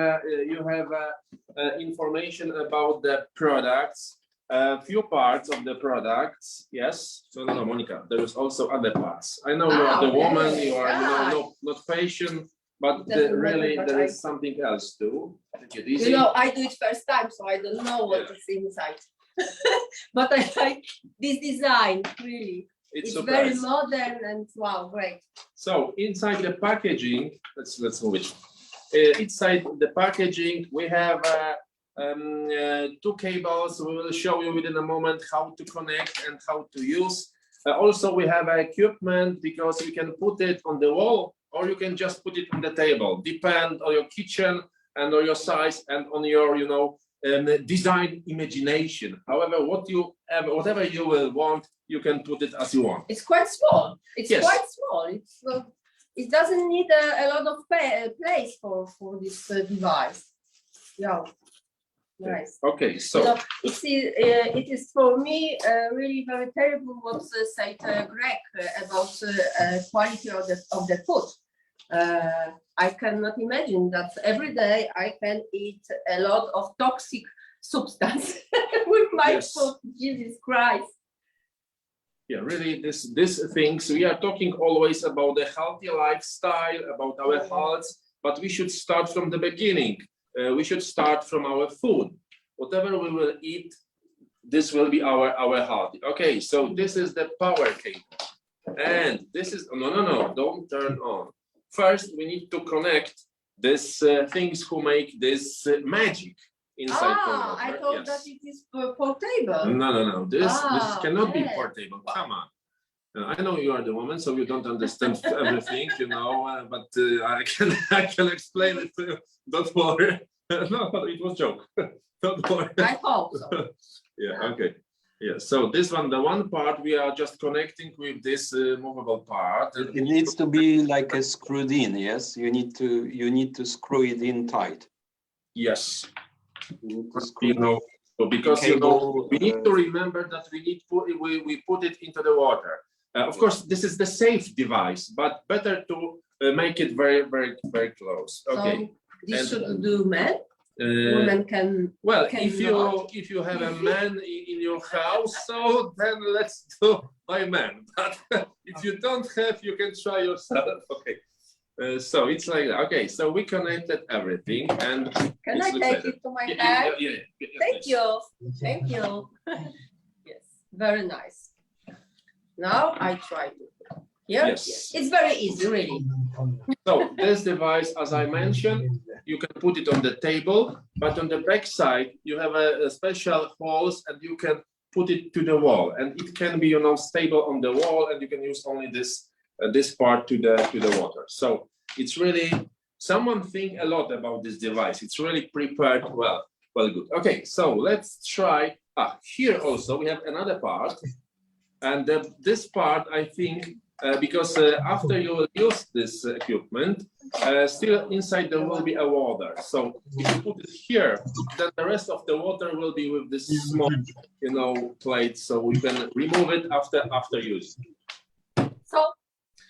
information about the products, a few parts of the products. Yes. So no, Monica, there is also other parts. I know you are the woman. You are, you know, not patient, but really there is something else too. Take it easy. You know, I do it first time, so I don't know what is inside. But I like this design really. It's very modern and wow, great. So inside the packaging, let's move it. Inside the packaging, we have two cables. We will show you within a moment how to connect and how to use. Also, we have equipment because you can put it on the wall or you can just put it on the table. Depend on your kitchen and on your size and on your, you know, design imagination. However, whatever you will want, you can put it as you want. It's quite small. It's Yes. quite small. It doesn't need a lot of place for this device. Yeah, nice. Okay, so You know, it is for me really very terrible what said Greg about quality of the food. I cannot imagine that every day I can eat a lot of toxic substance with my food. Jesus Christ. yeah, really, this things we are talking always about the healthy lifestyle, about our health, but we should start from the beginning. We should start from our food. Whatever we will eat, this will be our health. Okay, so this is the power cable, and this is no, don't turn on. First, we need to connect these things who make this magic inside the water. I thought that it is portable. No. This cannot be yeah. portable. Come on. I know you are the woman, so you don't understand everything, you know. But I can explain it to you. Don't worry. No, it was a joke. Don't worry. I hope so. Yeah. Okay. Yeah. So this one, the one part, we are just connecting with this movable part. It needs to be like a screwed in. Yes, you need to screw it in tight. Yes. You need to screw You know, because you know, we need to cable, remember that we put it into the water. Of course, this is the safe device, but better to make it very, very, very close. Okay. So this And, should do men. Women can. Well, can if you have a man in your house, so then let's do by man. But if you don't have, you can try yourself. Okay. So it's like that. Okay. So we connected everything, and Can I take it to my hand? Yeah. Thank you. Thank you. Yes, very nice. Now I try to. Here? Yes. It's very easy, really. So this device, as I mentioned, you can put it on the table, but on the back side, you have a special holes and you can put it to the wall, and it can be, you know, stable on the wall, and you can use only this part to the water. So it's really, someone think a lot about this device. It's really prepared well, good. Okay, so let's try. Here also we have another part. And this part, I think, because after you will use this equipment, still inside there will be a water. So if you put it here, then the rest of the water will be with this small, plate. So we can remove it after use. So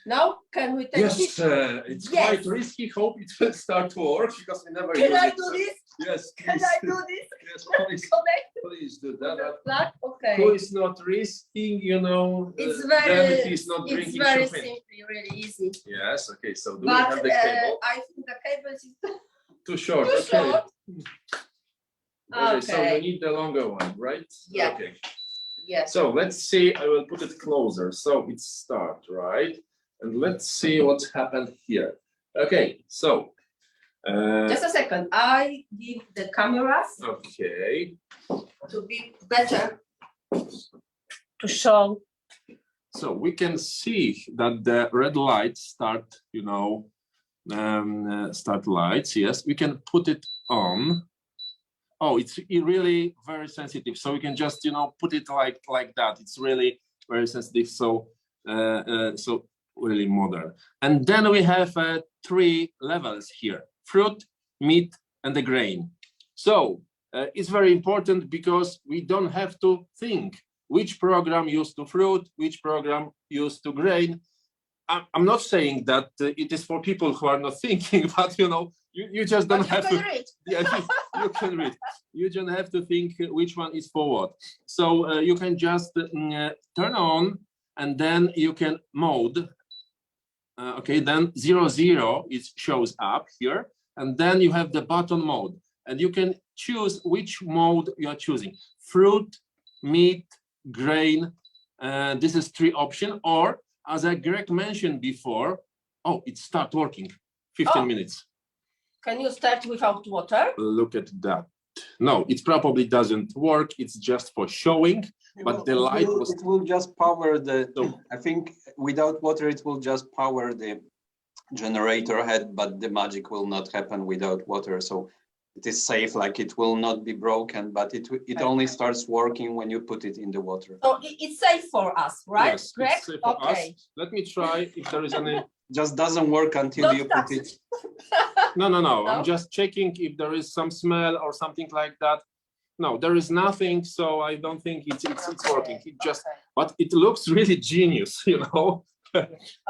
now can we take Yes, it? it's quite risky. Hope it will start to work because we never Can use I it. do this? Yes, Can please. I do this? Yes, please. Connect Please do that. the plug? Okay. Who is not risking, It's then he's not it's drinking very champagne. simple, really easy. Yes, okay, so do we But have the cable? I think the cable is Too short, too okay. short. Okay, so you Okay. need the longer one, right? Yeah. Okay, Yes. so let's see, I will put it closer. So it's start, right? And let's see what's happened here. Okay, so. Just a second. I give the cameras Okay, to be better to show. so we can see that the red lights start, start lights, yes. We can put it on. Oh, it's really very sensitive. So we can just, put it like that. It's really very sensitive. So, so really modern. And then we have 3 levels here: fruit, meat, and the grain. So it's very important because we don't have to think which program used to fruit, which program used to grain. I'm not saying that it is for people who are not thinking, but you just don't have to. Read. Yeah, you can read. You don't have to think which one is for what. So you can just turn on, and then you can mode. Okay, then 00 it shows up here, and then you have the button mode, and you can choose which mode you are choosing: fruit, meat, grain. This is 3 options, or as Greg mentioned before, it started working. 15 minutes. Can you start without water? Look at that. No, it probably doesn't work. It's just for showing, but the light was. It will just power the. I think without water, it will just power the generator head, but the magic will not happen without water. So it is safe, like it will not be broken, but it only starts working when you put it in the water. So it's safe for us, right? Yes, Greg? it's safe for Okay. us. Let me try if there is any. Just doesn't work until Don't you touch put it. No. No? I'm just checking if there is some smell or something like that. No, there is nothing. So I don't think it's working. It just, but it looks really genius,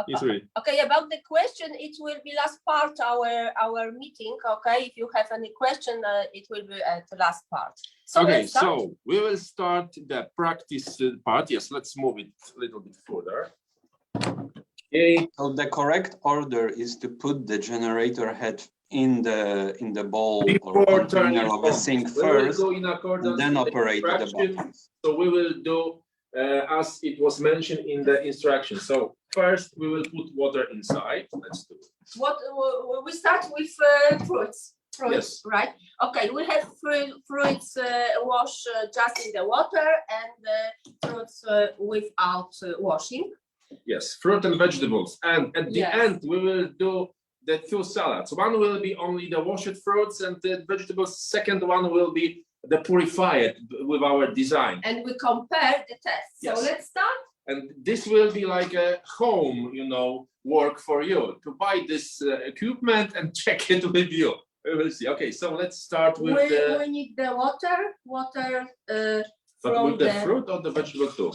It's really. Okay, about the question, it will be last part our meeting. Okay, if you have any question, it will be at the last part. So Okay, let's start. so we will start the practice part. Yes, let's move it a little bit further. Okay. So the correct order is to put the generator head in the bowl or Before turning container of the on, sink we will first, go in accordance and then with operate the instructions. buttons. So we will do as it was mentioned in the instructions. So first we will put water inside. Let's do it. What we start with fruits. Yes. Right? Okay, we have fruits wash just in the water and fruits without washing. Yes, fruit and vegetables. And at the Yes. end, we will do the 2 salads. One will be only the washed fruits and the vegetables. Second one will be the purified with our design. And we compare the tests. So Yes. let's start. And this will be like a home, work for you to buy this equipment and check it with you. We will see. Okay, so let's start with We need the water but from with the fruit or the vegetable too.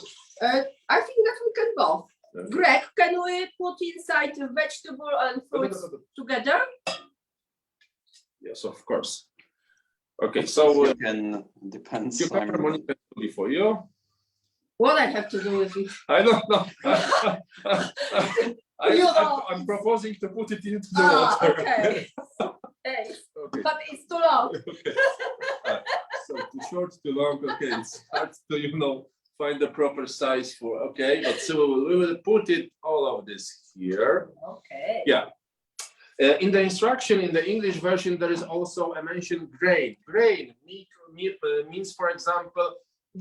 I think that we can both. Okay. Greg, can we put inside the vegetable and fruits together? Yes, of course. Okay, so You can, depends. cucumber Monica will be for you. What I have to do with it? I don't know. You know. I'm proposing to put it into the water. Okay. Thanks. Okay. But it's too long. Okay. So too short, too long. Okay, it's hard to find the proper size for. Okay, but so we will put it all of this here. Okay. Yeah. In the instruction in the English version, there is also a mention grain. Grain means, for example,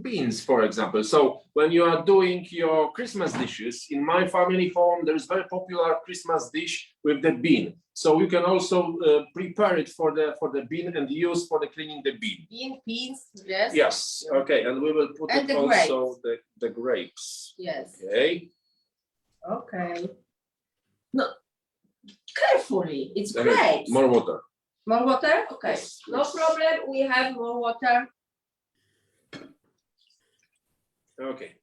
beans, for example. So when you are doing your Christmas dishes, in my family home, there is very popular Christmas dish with the bean. So you can also prepare it for the bean and use for the cleaning the bean. Beans, yes. Yes. Okay, and we will put And it the also the grapes. Yes. Okay. Okay. No, carefully. It's Then great. more water. More water? Okay. Yes, No yes. problem. We have more water. Okay.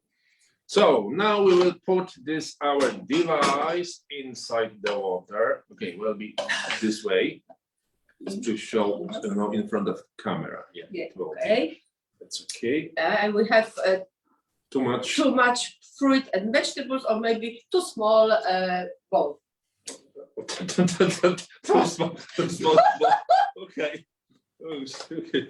So now we will put this our device inside the water. Okay, will be this way to show, you know, in front of camera. Yeah. Yeah. it will be. Okay. That's okay. And we have Too much. too much fruit and vegetables, or maybe too small bowl. Too small. Okay. Oh, okay.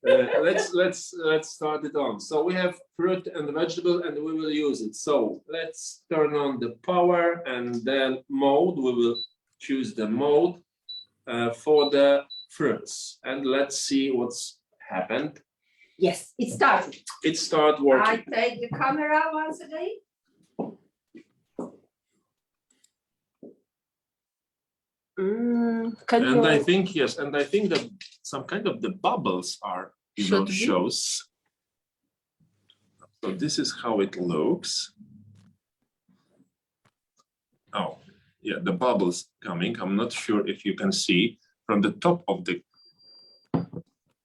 Let's start it on. So we have fruit and vegetable, and we will use it. So let's turn on the power and then mode. We will choose the mode for the fruits, and let's see what's happened. Yes, it started. It start I working. take the camera once again. Can And I you? think yes, and I think that some kind of the bubbles are, you know, Should be. shows. So this is how it looks. Oh, yeah, the bubbles coming. I'm not sure if you can see from the top of the.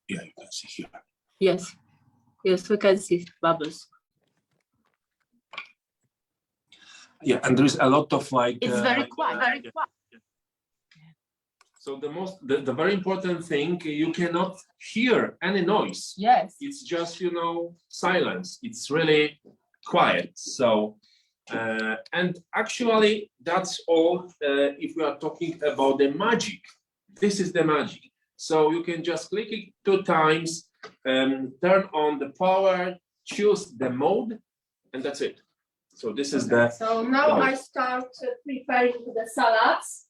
Yeah, you can see here. Yes, yes, we can see bubbles. Yeah, and there is a lot of like. It's very quiet. Very yeah. quiet. So the very important thing, you cannot hear any noise. Yes. It's just, you know, silence. It's really quiet. So, and actually that's all. If we are talking about the magic, this is the magic. So you can just click it 2 times, turn on the power, choose the mode, and that's it. So this is the. So now I start preparing the salads.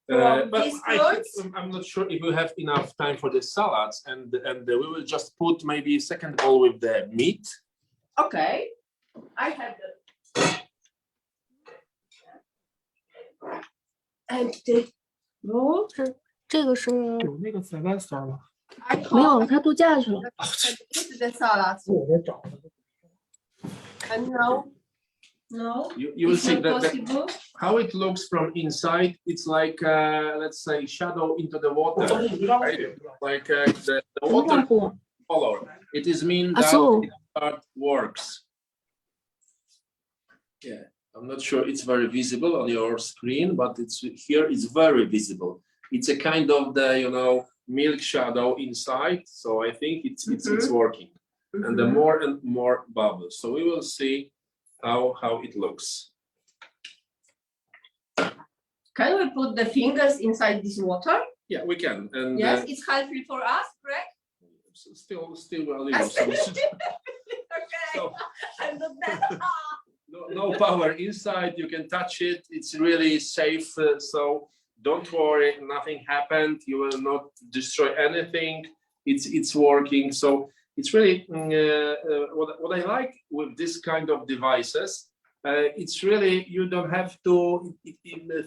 But these I fruits? think, I'm not sure if we have enough time for the salads, and we will just put maybe a second bowl with the meat. Okay, I have the. And the bowl. 这个是有那个菜单塞了， I 没有， hope 它都加去了。 eat the salads. 我给找的。 And no, no. You will it's see not that possible. how it looks from inside. It's like let's say shadow into the water, right? Like the 红 water 上火 color. It is mean Ah, that so- it works. Yeah, I'm not sure it's very visible on your screen, but it's here. It's very visible. It's a kind of the, you know, milk shadow inside. So I think it's working. And the more and more bubbles. So we will see how it looks. Can we put the fingers inside this water? Yeah, we can. And Yes, it's helpful for us, correct? still a little. Okay, So I'm not that. no power inside. You can touch it. It's really safe. So don't worry. Nothing happened. You will not destroy anything. It's working. So it's really what I like with this kind of devices. It's really, you don't have to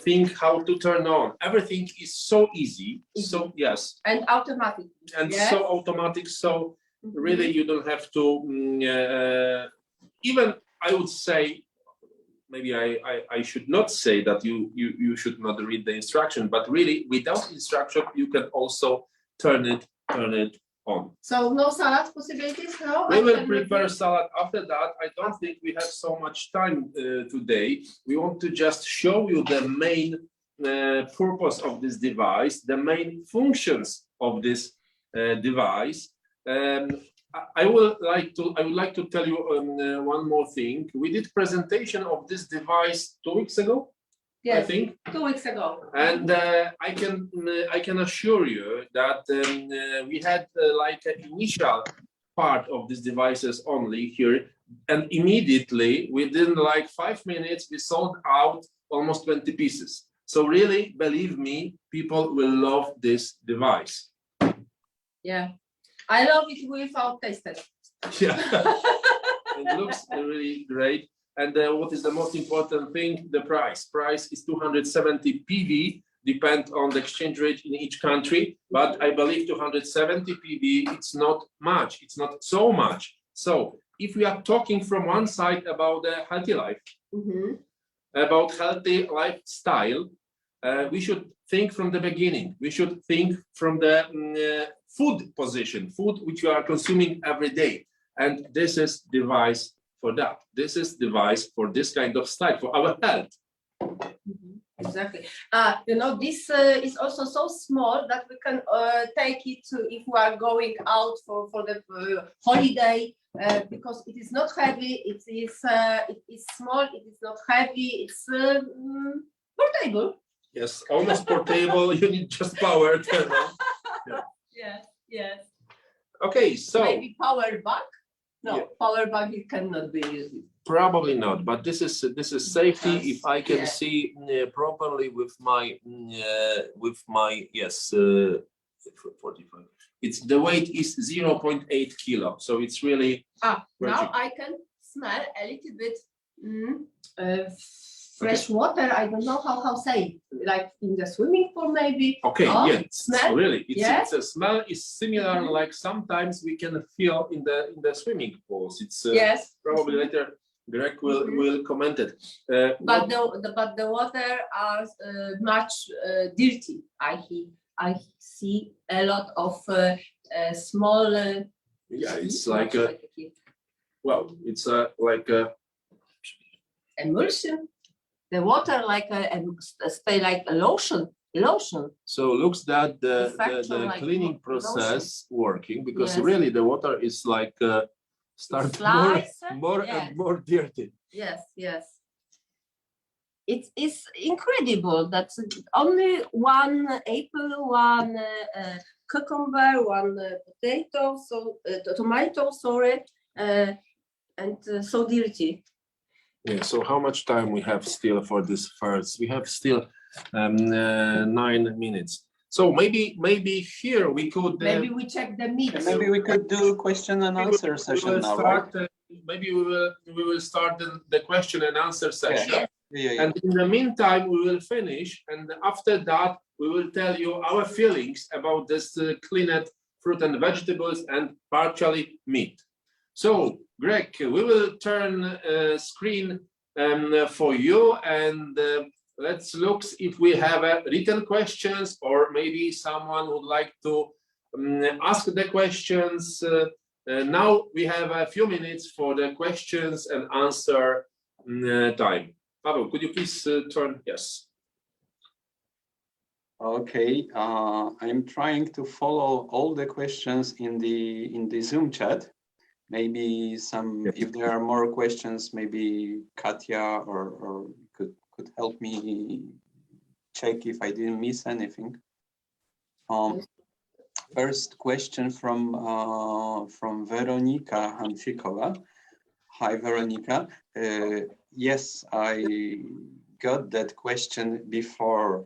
think how to turn on. Everything is so easy. So yes, And automatic. and yes? so automatic. So really, you don't have to even. I would say, maybe I should not say that you should not read the instruction, but really, without instruction, you can also turn it on. So no salad possibilities, no? We I will can prepare repeat. salad after that. I don't think we have so much time today. We want to just show you the main purpose of this device, the main functions of this device. I would like to tell you one more thing. We did presentation of this device 2 weeks ago, I Yes, think. 2 weeks ago. And I can assure you that we had like an initial part of these devices only here, and immediately within like 5 minutes we sold out almost 20 pieces. So really, believe me, people will love this device. Yeah, I love it without taste test. Yeah, it looks really great. And what is the most important thing? The price. Price is 270 PV, depend on the exchange rate in each country. But I believe 270 PV, it's not much. It's not so much. So if we are talking from one side about the healthy life, about healthy lifestyle, we should think from the beginning. We should think from the food position, food which you are consuming every day. And this is device for that. This is device for this kind of style, for our health. Exactly. You know, this is also so small that we can take it if we are going out for the holiday, because it is not heavy. It is small. It is not heavy. It's portable. Yes, almost portable. You need just power. Yeah. Yes. Yes. Okay, so Maybe power bank. No, Yeah. power bank it cannot be used. probably not, but this is safety. Yes, If I can yeah. see properly with my yes, 45. It's the weight is 0.8 kilo, so it's really Now Magic. I can smell a little bit fresh water. I don't know how say it, like in the swimming pool maybe. okay. Oh, Yeah, it's smell? really Yeah. it's a smell is similar. Mhm. Like sometimes we can feel in the swimming pools. It's Yes. probably later Greg Mhm. will comment it. But the water are much dirty. I see a lot of small. Yeah, it's like a well, it's like a emulsion. The water like stay like a lotion. so looks that the Effectual, like cleaning lotion. process working because Yes. really the water is like start Slice, more yes. and more dirty. Yes, yes. It is incredible that only one apple, one cucumber, one potato, so tomato, sorry, and so dirty. Yeah. So how much time we have still for this first? We have still 9 minutes. So maybe here we could Maybe we check the meat. Maybe we could do question and answer we session will now, right? start, maybe we will start the question and answer session. Yes. Yeah. And in the meantime, we will finish. And after that, we will tell you our feelings about this cleaned fruit and vegetables and partially meat. So, Greg, we will turn screen for you and let's look if we have written questions or maybe someone would like to ask the questions. Now we have a few minutes for the questions and answer time. Pavel, could you please turn? Yes. Okay, I'm trying to follow all the questions in the Zoom chat. Maybe some, if there are more questions, maybe Katya or could help me check if I didn't miss anything. First question from Veronika Hanfikova. Hi, Veronika. Yes, I got that question before.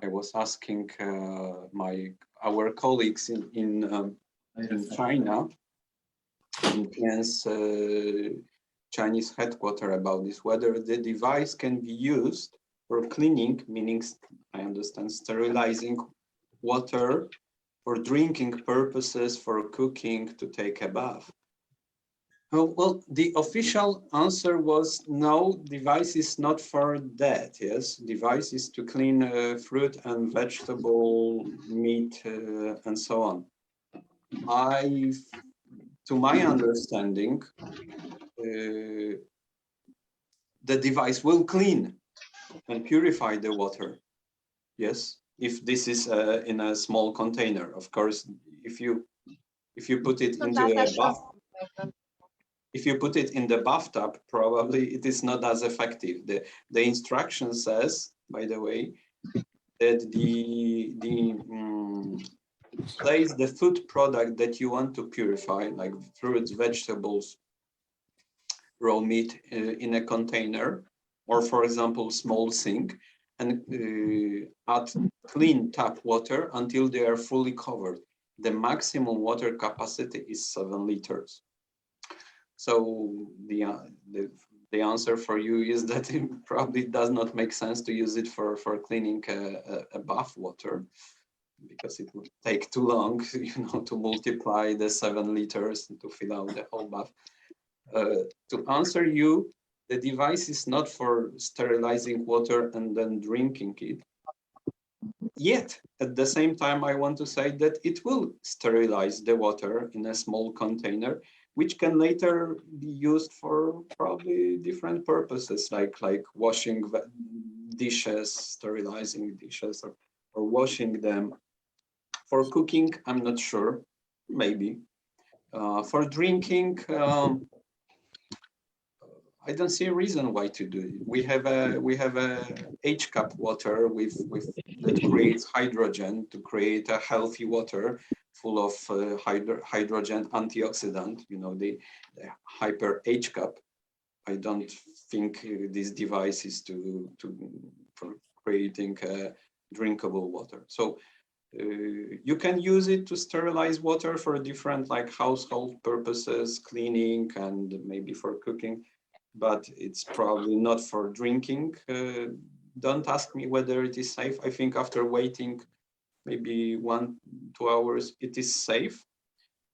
I was asking our colleagues in China, in TIENS Chinese headquarters, about this, whether the device can be used for cleaning, meaning I understand sterilizing water, for drinking purposes, for cooking, to take a bath. Well, the official answer was no, device is not for that. Yes, device is to clean fruit and vegetable, meat, and so on. To my understanding, the device will clean and purify the water. Yes, if this is in a small container. Of course, if you put it into a bath. If you put it in the bathtub, probably it is not as effective. The instruction says, by the way, that place the food product that you want to purify, like fruits, vegetables, raw meat, in a container, or for example, small sink, and add clean tap water until they are fully covered. The maximum water capacity is 7 liters. So the answer for you is that it probably does not make sense to use it for cleaning a bath water, because it would take too long, to multiply the 7 liters to fill out the whole bath. To answer you, the device is not for sterilizing water and then drinking it. Yet, at the same time, I want to say that it will sterilize the water in a small container, which can later be used for probably different purposes, like washing dishes, sterilizing dishes, or washing them. For cooking, I'm not sure, maybe. For drinking, I don't see a reason why to do it. We have a H-cup water that creates hydrogen to create a healthy water full of hydrogen antioxidant. The hyper H-cup. I don't think this device is for creating drinkable water. So you can use it to sterilize water for different household purposes, cleaning, and maybe for cooking. But it's probably not for drinking. Don't ask me whether it is safe. I think after waiting maybe 1-2 hours, it is safe.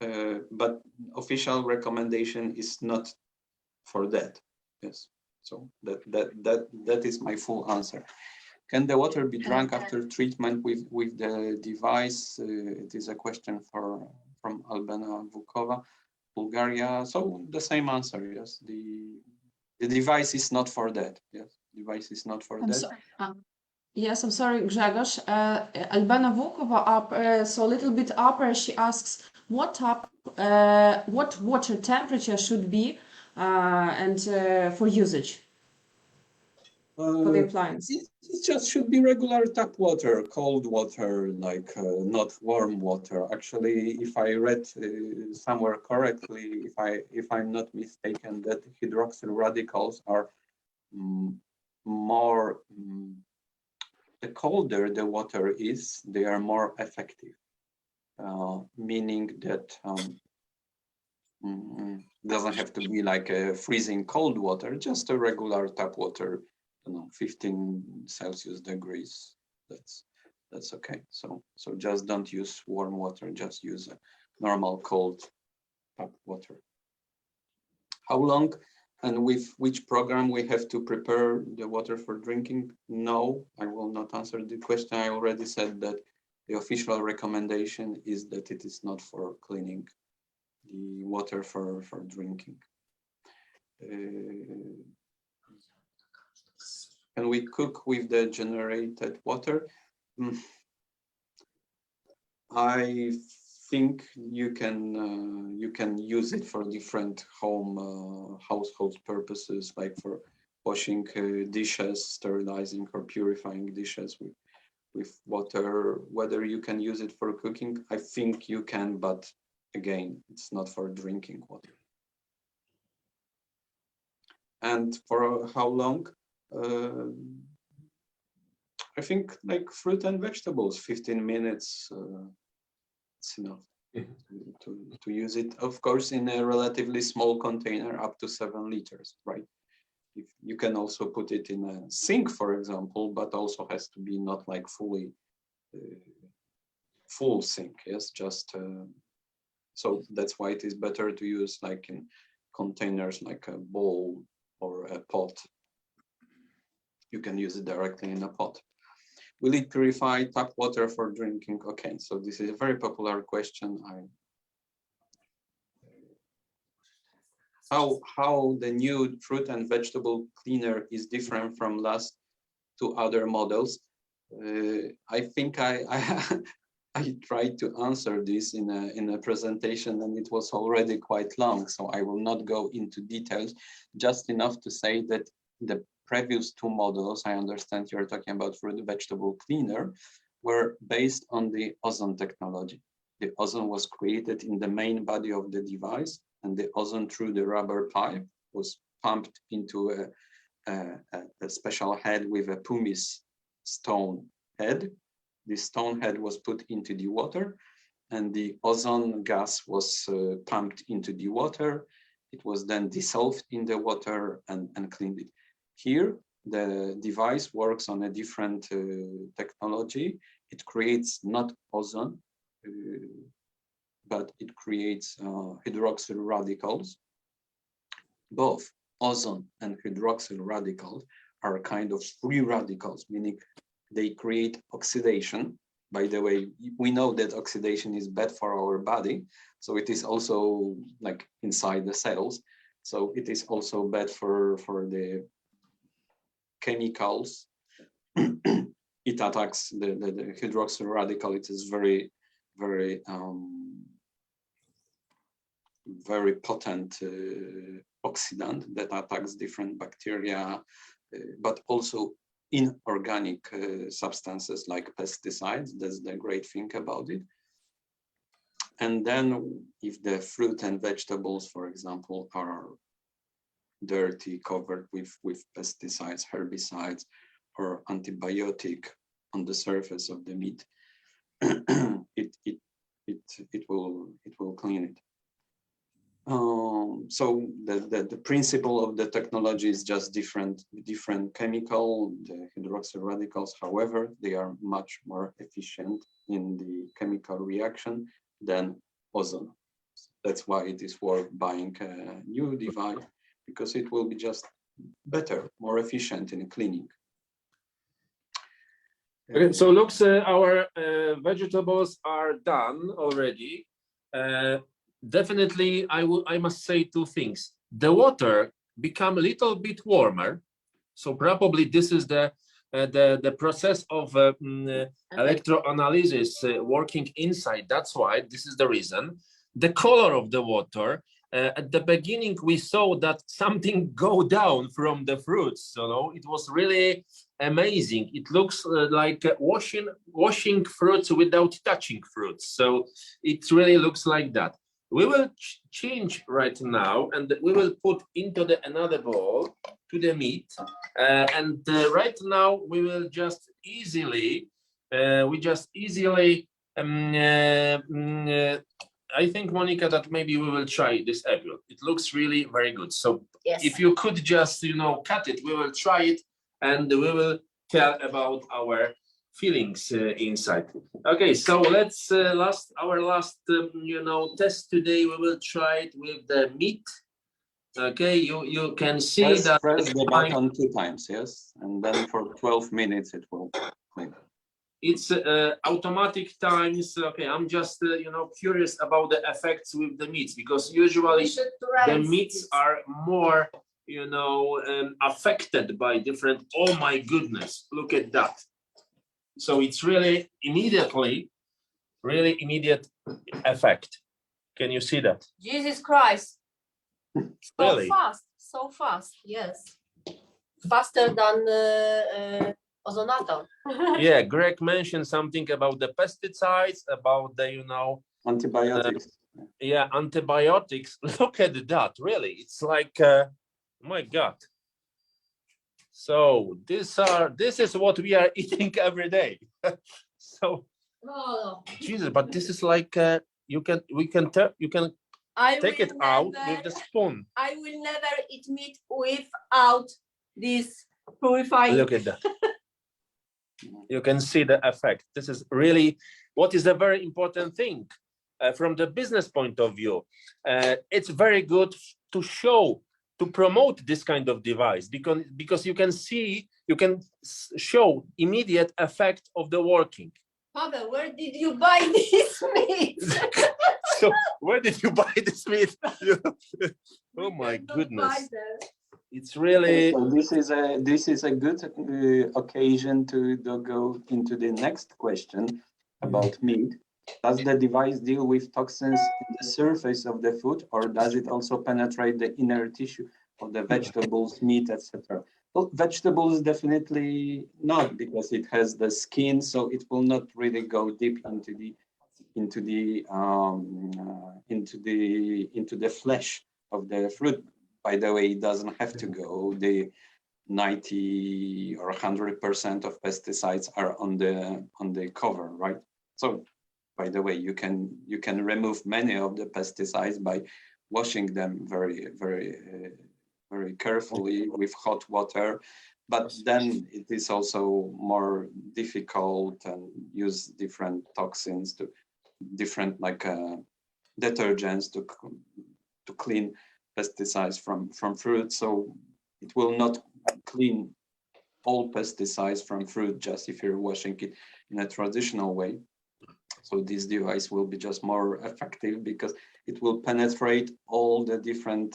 But official recommendation is not for that. Yes. So that is my full answer. Can the water be drunk after treatment with the device? It is a question from Albena Vukova, Bulgaria. So the same answer, yes. The device is not for that. Yes, device is not for that. Yes, I'm sorry, Grzegorz. Albena Vukova, so a little bit upper, she asks, what water temperature should be and for usage for the appliance? It just should be regular tap water, cold water, not warm water. Actually, if I read somewhere correctly, if I'm not mistaken, that hydroxyl radicals are more. The colder the water is, they are more effective. Meaning that doesn't have to be like a freezing cold water, just a regular tap water. 15 Celsius degrees, that's okay. So just don't use warm water, just use a normal cold tap water. How long and with which program we have to prepare the water for drinking? No, I will not answer the question. I already said that the official recommendation is that it is not for cleaning the water for drinking. Can we cook with the generated water? I think you can use it for different household purposes, like for washing dishes, sterilizing or purifying dishes with water. Whether you can use it for cooking, I think you can, but again, it's not for drinking water. And for how long? I think like fruit and vegetables, 15 minutes, it's enough to use it. Of course, in a relatively small container, up to 7 liters, right? If you can also put it in a sink, for example, but also has to be not like fully full sink, yes, just so that's why it is better to use like in containers like a bowl or a pot. You can use it directly in a pot. Will it purify tap water for drinking? Okay, so this is a very popular question. How the new fruit and vegetable cleaner is different from last 2 other models? I think I tried to answer this in a presentation, and it was already quite long, so I will not go into details. Just enough to say that the previous 2 models, I understand you're talking about fruit vegetable cleaner, were based on the ozone technology. The ozone was created in the main body of the device, and the ozone through the rubber pipe was pumped into a special head with a pumice stone head. The stone head was put into the water, and the ozone gas was pumped into the water. it was then dissolved in the water and cleaned it. Here, the device works on a different technology. It creates not ozone, but it creates hydroxyl radicals. Both ozone and hydroxyl radicals are kind of free radicals, meaning they create oxidation. By the way, we know that oxidation is bad for our body, so it is also like inside the cells. So it is also bad for the chemicals. It attacks the hydroxyl radical. It is very, very, very potent oxidant that attacks different bacteria, but also inorganic substances like pesticides. That's the great thing about it. And then if the fruit and vegetables, for example, are dirty, covered with pesticides, herbicides, or antibiotic on the surface of the meat, it will clean it. So the principle of the technology is just different chemical, the hydroxyl radicals. However, they are much more efficient in the chemical reaction than ozone. That's why it is worth buying a new device, because it will be just better, more efficient in cleaning. Okay, so looks, our vegetables are done already. Definitely, I must say two things. The water become a little bit warmer, so probably this is the process of electroanalysis working inside. That's why this is the reason. The color of the water. At the beginning, we saw that something go down from the fruits. You know, it was really amazing. It looks like washing fruits without touching fruits. So it really looks like that. We will change right now, and we will put into another bowl to the meat. Right now we will just easily, I think, Monica, that maybe we will try this apple. It looks really very good. So yes, if you could just, cut it, we will try it, and we will tell about our feelings inside. Okay, so let's our last test today. We will try it with the meat. Okay, you can see that press the button 2 times, yes, and then for 12 minutes it will clean. It's automatic times. Okay, I'm just curious about the effects with the meats, because usually the meats are more affected by different. Oh my goodness, look at that. So it's really immediate effect. Can you see that? Jesus Christ. Really? So fast, yes. Faster than ozonator. Yeah, Greg mentioned something about the pesticides, about the, antibiotics. Yeah, antibiotics. Look at that, really. It's like, my God. So this is what we are eating every day. So, Jesus, but this is like, you can take it out with the spoon. I will never eat meat without this Purify. Look at that. You can see the effect. This is really what is a very important thing from the business point of view. It's very good to promote this kind of device, because you can show immediate effect of the working. Pavel, where did you buy this meat? So where did you buy this meat? Oh my goodness. It's really. So this is a good occasion to go into the next question about meat. Does the device deal with toxins in the surface of the food, or does it also penetrate the inner tissue of the vegetables, meat, etc.? Well, vegetables definitely not, because it has the skin, so it will not really go deep into the flesh of the fruit. By the way, it doesn't have to go. The 90 or 100% of pesticides are on the cover, right? So, by the way, you can remove many of the pesticides by washing them very carefully with hot water. But then it is also more difficult and use different toxins different detergents to clean pesticides from fruit. So it will not clean all pesticides from fruit just if you're washing it in a traditional way. So this device will be just more effective because it will penetrate all the different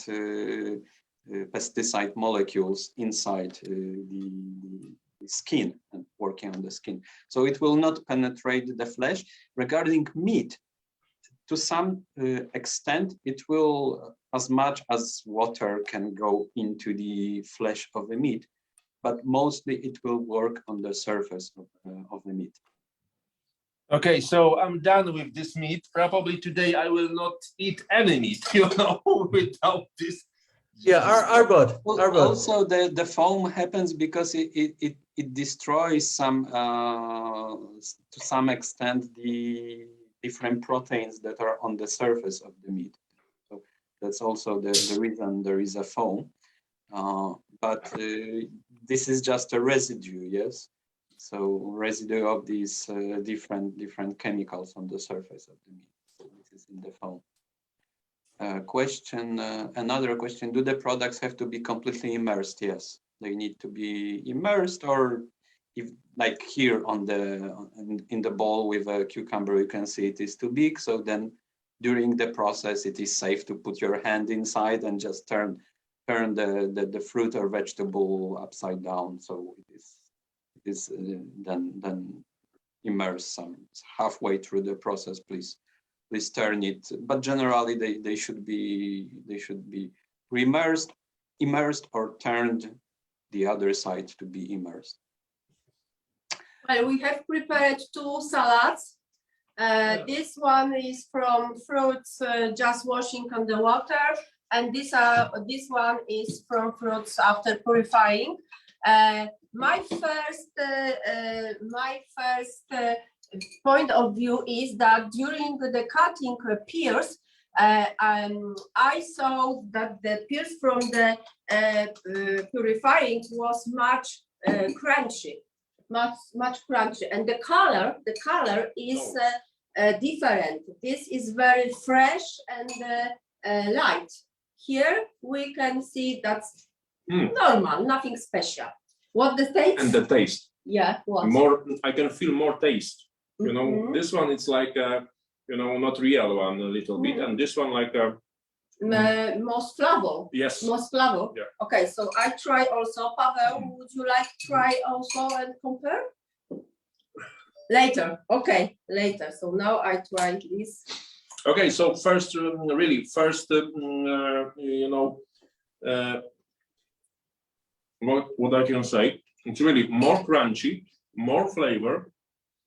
pesticide molecules inside the skin and working on the skin. So it will not penetrate the flesh. Regarding meat, to some extent, it will, as much as water can go into the flesh of the meat, but mostly it will work on the surface of the meat. Okay, so I'm done with this meat. Probably today I will not eat any meat, you know, without this. Yeah, Arbot. Also, the foam happens because it destroys some, to some extent, the different proteins that are on the surface of the meat. So that's also the reason there is a foam. But this is just a residue, yes. So residue of these different chemicals on the surface of the meat. So this is in the foam. Another question, do the products have to be completely immersed? Yes, they need to be immersed, or if like here in the bowl with a cucumber, you can see it is too big. So then during the process, it is safe to put your hand inside and just turn the fruit or vegetable upside down. So it is then immersed some halfway through the process, please turn it. But generally they should be immersed or turned the other side to be immersed. Well, we have prepared 2 salads. This one is from fruits just washing on the water, and this one is from fruits after purifying. My first point of view is that during the cutting peels, I saw that the peels from the purifying was much crunchy, much crunchy, and the color is different. This is very fresh and light. Here we can see that's normal, nothing special. What the taste? And the taste. Yeah, what? More, I can feel more taste. You know, this one it's like a, you know, not real one a little bit, and this one like a most flavor. Yes. Most flavor. Yeah. Okay, so I try also. Paweł, would you like to try also and compare? Later. Okay, later. So now I try this. Okay, so first, really, you know, what I can say, it's really more crunchy, more flavor,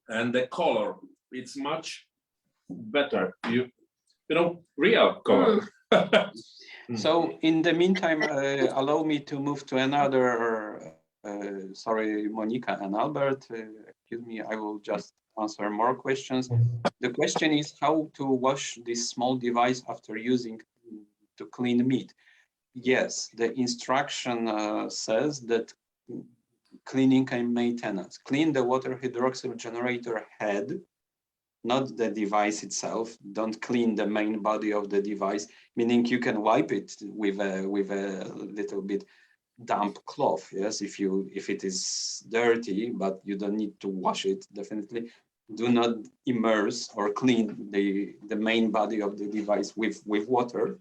and the color, it's much better. You know, real color. So in the meantime, allow me to move to another, sorry, Monica and Albert, excuse me, I will just answer more questions. The question is how to wash this small device after using to clean meat. Yes, the instruction says that cleaning and maintenance. Clean the water hydroxyl generator head, not the device itself. Don't clean the main body of the device, meaning you can wipe it with a little bit damp cloth. Yes, if it is dirty, but you don't need to wash it. Definitely do not immerse or clean the main body of the device with water.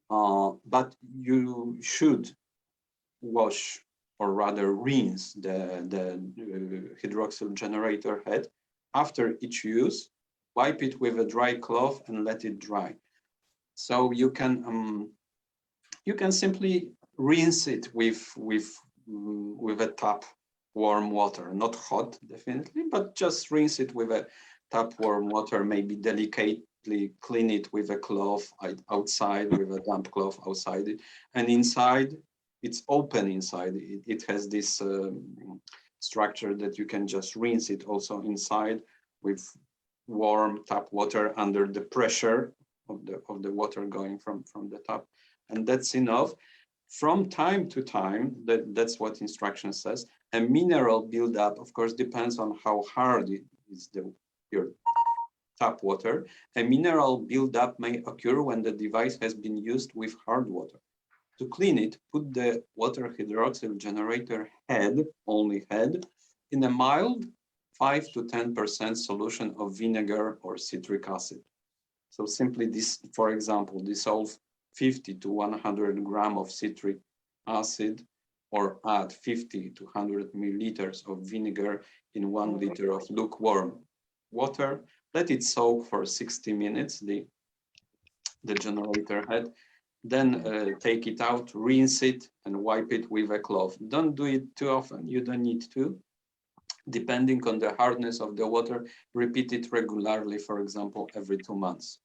But you should wash, or rather rinse the hydroxyl generator head after each use. Wipe it with a dry cloth and let it dry. So you can simply rinse it with a tap warm water, not hot definitely, but just rinse it with a tap warm water, maybe delicately clean it with a cloth outside, with a damp cloth outside it, and inside it's open inside. It has this structure that you can just rinse it also inside with warm tap water under the pressure of the water going from the tap, and that's enough. From time to time, that's what instruction says. A mineral buildup, of course, depends on how hard it is your tap water. A mineral buildup may occur when the device has been used with hard water. To clean it, put the water hydroxyl generator head, only head, in a mild 5 to 10% solution of vinegar or citric acid. So simply this, for example, dissolve 50 to 100 grams of citric acid or add 50 to 100 milliliters of vinegar in 1 liter of lukewarm water. Let it soak for 60 minutes, the generator head. Then take it out, rinse it, and wipe it with a cloth. Don't do it too often, you don't need to. Depending on the hardness of the water, repeat it regularly, for example, every 2 months.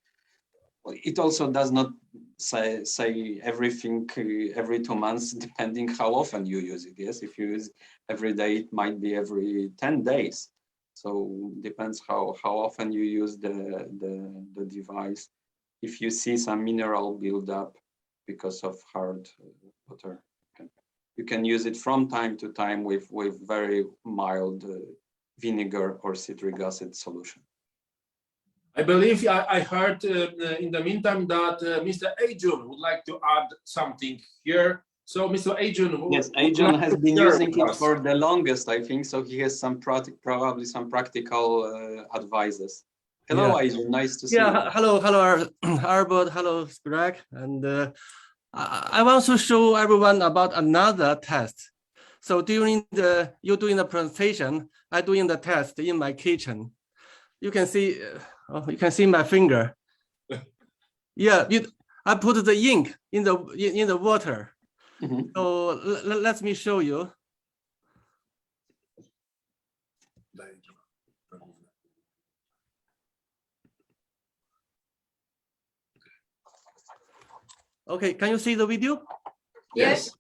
It also does not say everything every 2 months, depending how often you use it. Yes, if you use every day, it might be every 10 days. So depends how often you use the device. If you see some mineral buildup because of hard water, you can use it from time to time with very mild vinegar or citric acid solution. I believe I heard in the meantime that Mr. Adrian would like to add something here. So, Mr. Adrian, yes, Adrian has been using it for the longest, I think. So he has some probably some practical advices. Hello, Yeah. Adrian. Nice to see you. Yeah, hello, Arbot, hello, Greg. And I want to show everyone about another test. So during you doing the presentation, I doing the test in my kitchen. You can see, you can see my finger. Yeah, I put the ink in the water. Mm-hmm. So let me show you. Okay, can you see the video? Yes.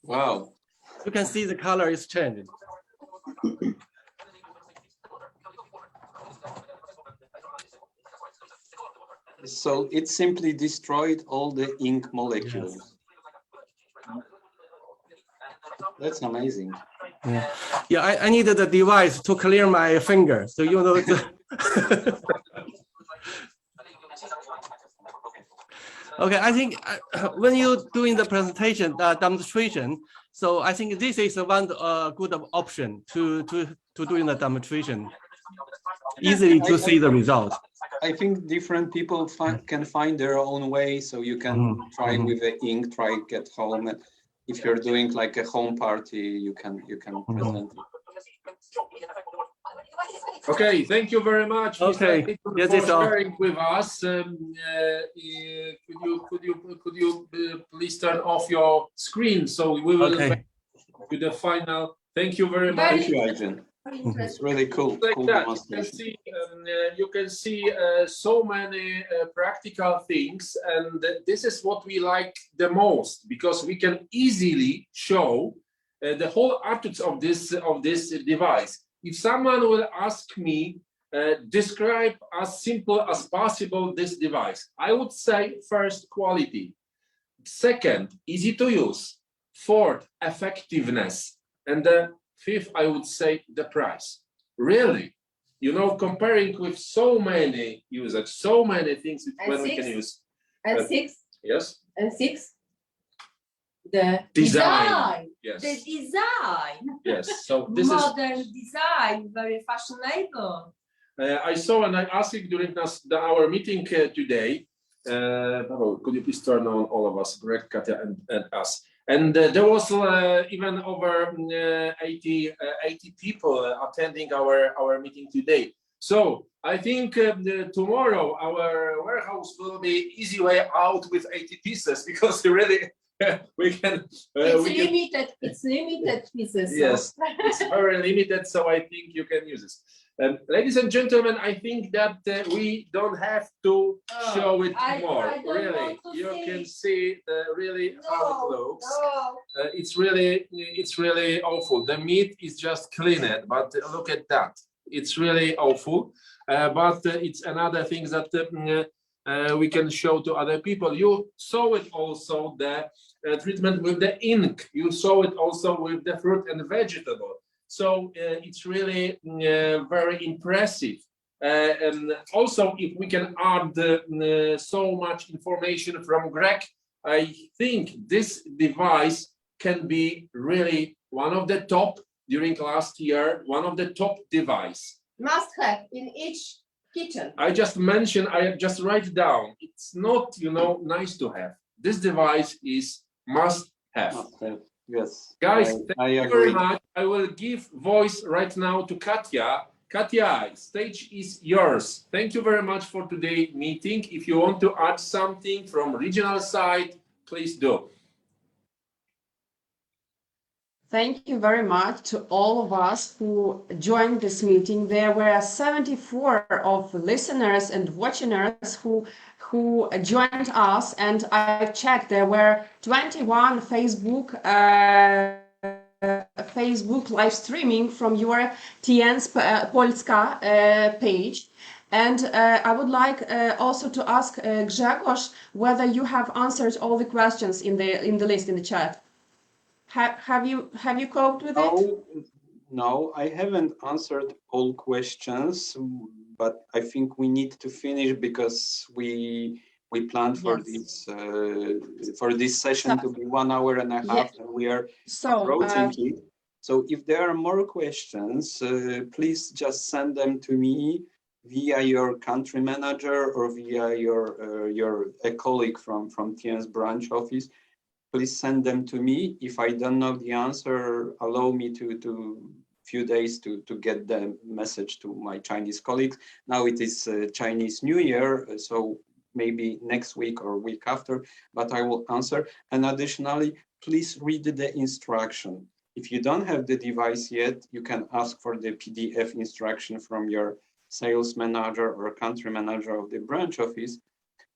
Wow. You can see the color is changing. So it simply destroyed all the ink molecules. Yes. That's amazing. Yeah, I needed a device to clear my finger. So you know. Okay, I think when you're doing the presentation, demonstration, so I think this is one good option to doing the demonstration. Easily to see the result. I think different people can find their own way. So you can try with the ink, try get home. If you're doing like a home party, you can present it. Okay, thank you very much. Okay, yes, for sharing with us. Could you please turn off your screen so we will with the final. Thank you very much. Thank you, Adrian. It's really cool. Like cool that, you can see so many practical things, and this is what we like the most because we can easily show the whole attitudes of this device. If someone will ask me, describe as simple as possible this device, I would say first, quality. Second, easy to use. Fourth, effectiveness. And the fifth, I would say the price. Really, you know, comparing with so many users, so many things when we can use. And six. Yes. And six. The design. Yes. The design. Yes. So this modern design, very fashionable. I saw and I asked during our meeting today. Could you please turn on all of us, Greg, Katya, and us? And there was even over 80 people attending our meeting today. So I think tomorrow our warehouse will be easy way out with 80 pieces because really we can. It's limited pieces. Yes, it's very limited, so I think you can use this. Ladies and gentlemen, I think that we don't have to show it more. Really, you can see the really how it looks. It's really awful. The meat is just cleaned, but look at that. It's really awful. But it's another thing that we can show to other people. You saw it also, the treatment with the ink. You saw it also with the fruit and vegetable. So it's really very impressive. And also, if we can add so much information from Greg, I think this device can be really one of the top during last year, one of the top device. Must have in each kitchen. I just mentioned, I just write down. It's not, you know, nice to have. This device is must have. Yes. Guys, I thank you agree. very much. I will give voice right now to Katya. Katya, stage is yours. Thank you very much for today's meeting. If you want to add something from regional side, please do. Thank you very much to all of us who joined this meeting. There were 74 of listeners and watchers who joined us, and I checked there were 21 Facebook live streaming from your TIENS Polska page. And I would like also to ask Grzegorz whether you have answered all the questions in the list in the chat. Have you coped with it? No, I haven't answered all questions, but I think we need to finish because we planned for this session to be 1 hour and a half, and we are approaching it. So if there are more questions, please just send them to me via your country manager or via a colleague from TIENS branch office. Please send them to me. If I don't know the answer, allow me to few days to get the message to my Chinese colleagues. Now it is Chinese New Year, so maybe next week or week after, but I will answer. And additionally, please read the instruction. If you don't have the device yet, you can ask for the PDF instruction from your sales manager or country manager of the branch office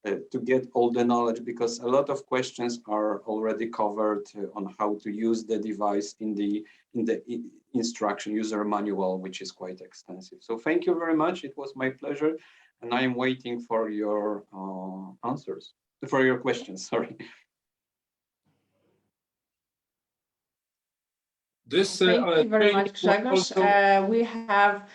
to get all the knowledge, because a lot of questions are already covered on how to use the device in the instruction user manual, which is quite extensive. So thank you very much. It was my pleasure, and I am waiting for your answers, for your questions. Sorry. This, Thank you very much, Grzegorz. We have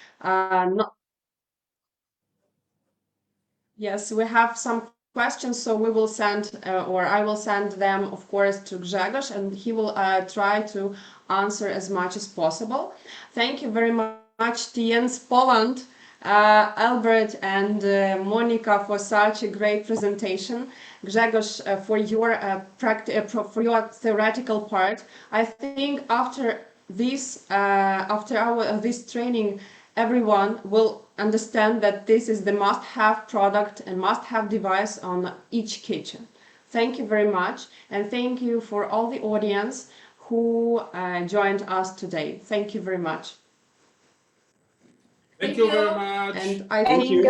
yes, we have some questions, so we will send, or I will send them, of course, to Grzegorz, and he will try to answer as much as possible. Thank you very much, TIENS Poland, Albert and Monica, for such a great presentation. Grzegorz, for your theoretical part. I think after this, this training, everyone will understand that this is the must-have product and must-have device on each kitchen. Thank you very much, and thank you for all the audience who joined us today. Thank you very much. Thank you very much. And I think,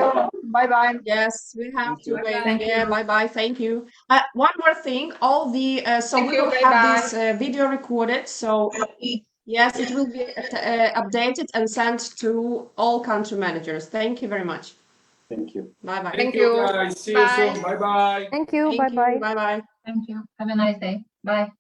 bye-bye. yes, we have to wait. Thank you. Yeah, bye-bye. Thank you. One more thing, all the so Thank we you, will have this video recorded, so yes, it will be updated and sent to all country managers. Thank you very much. Thank you. Bye-bye. Thank you, guys. See you soon. Bye-bye. Thank you. Thank you. Bye-bye. Bye-bye. Thank you. Have a nice day. Bye.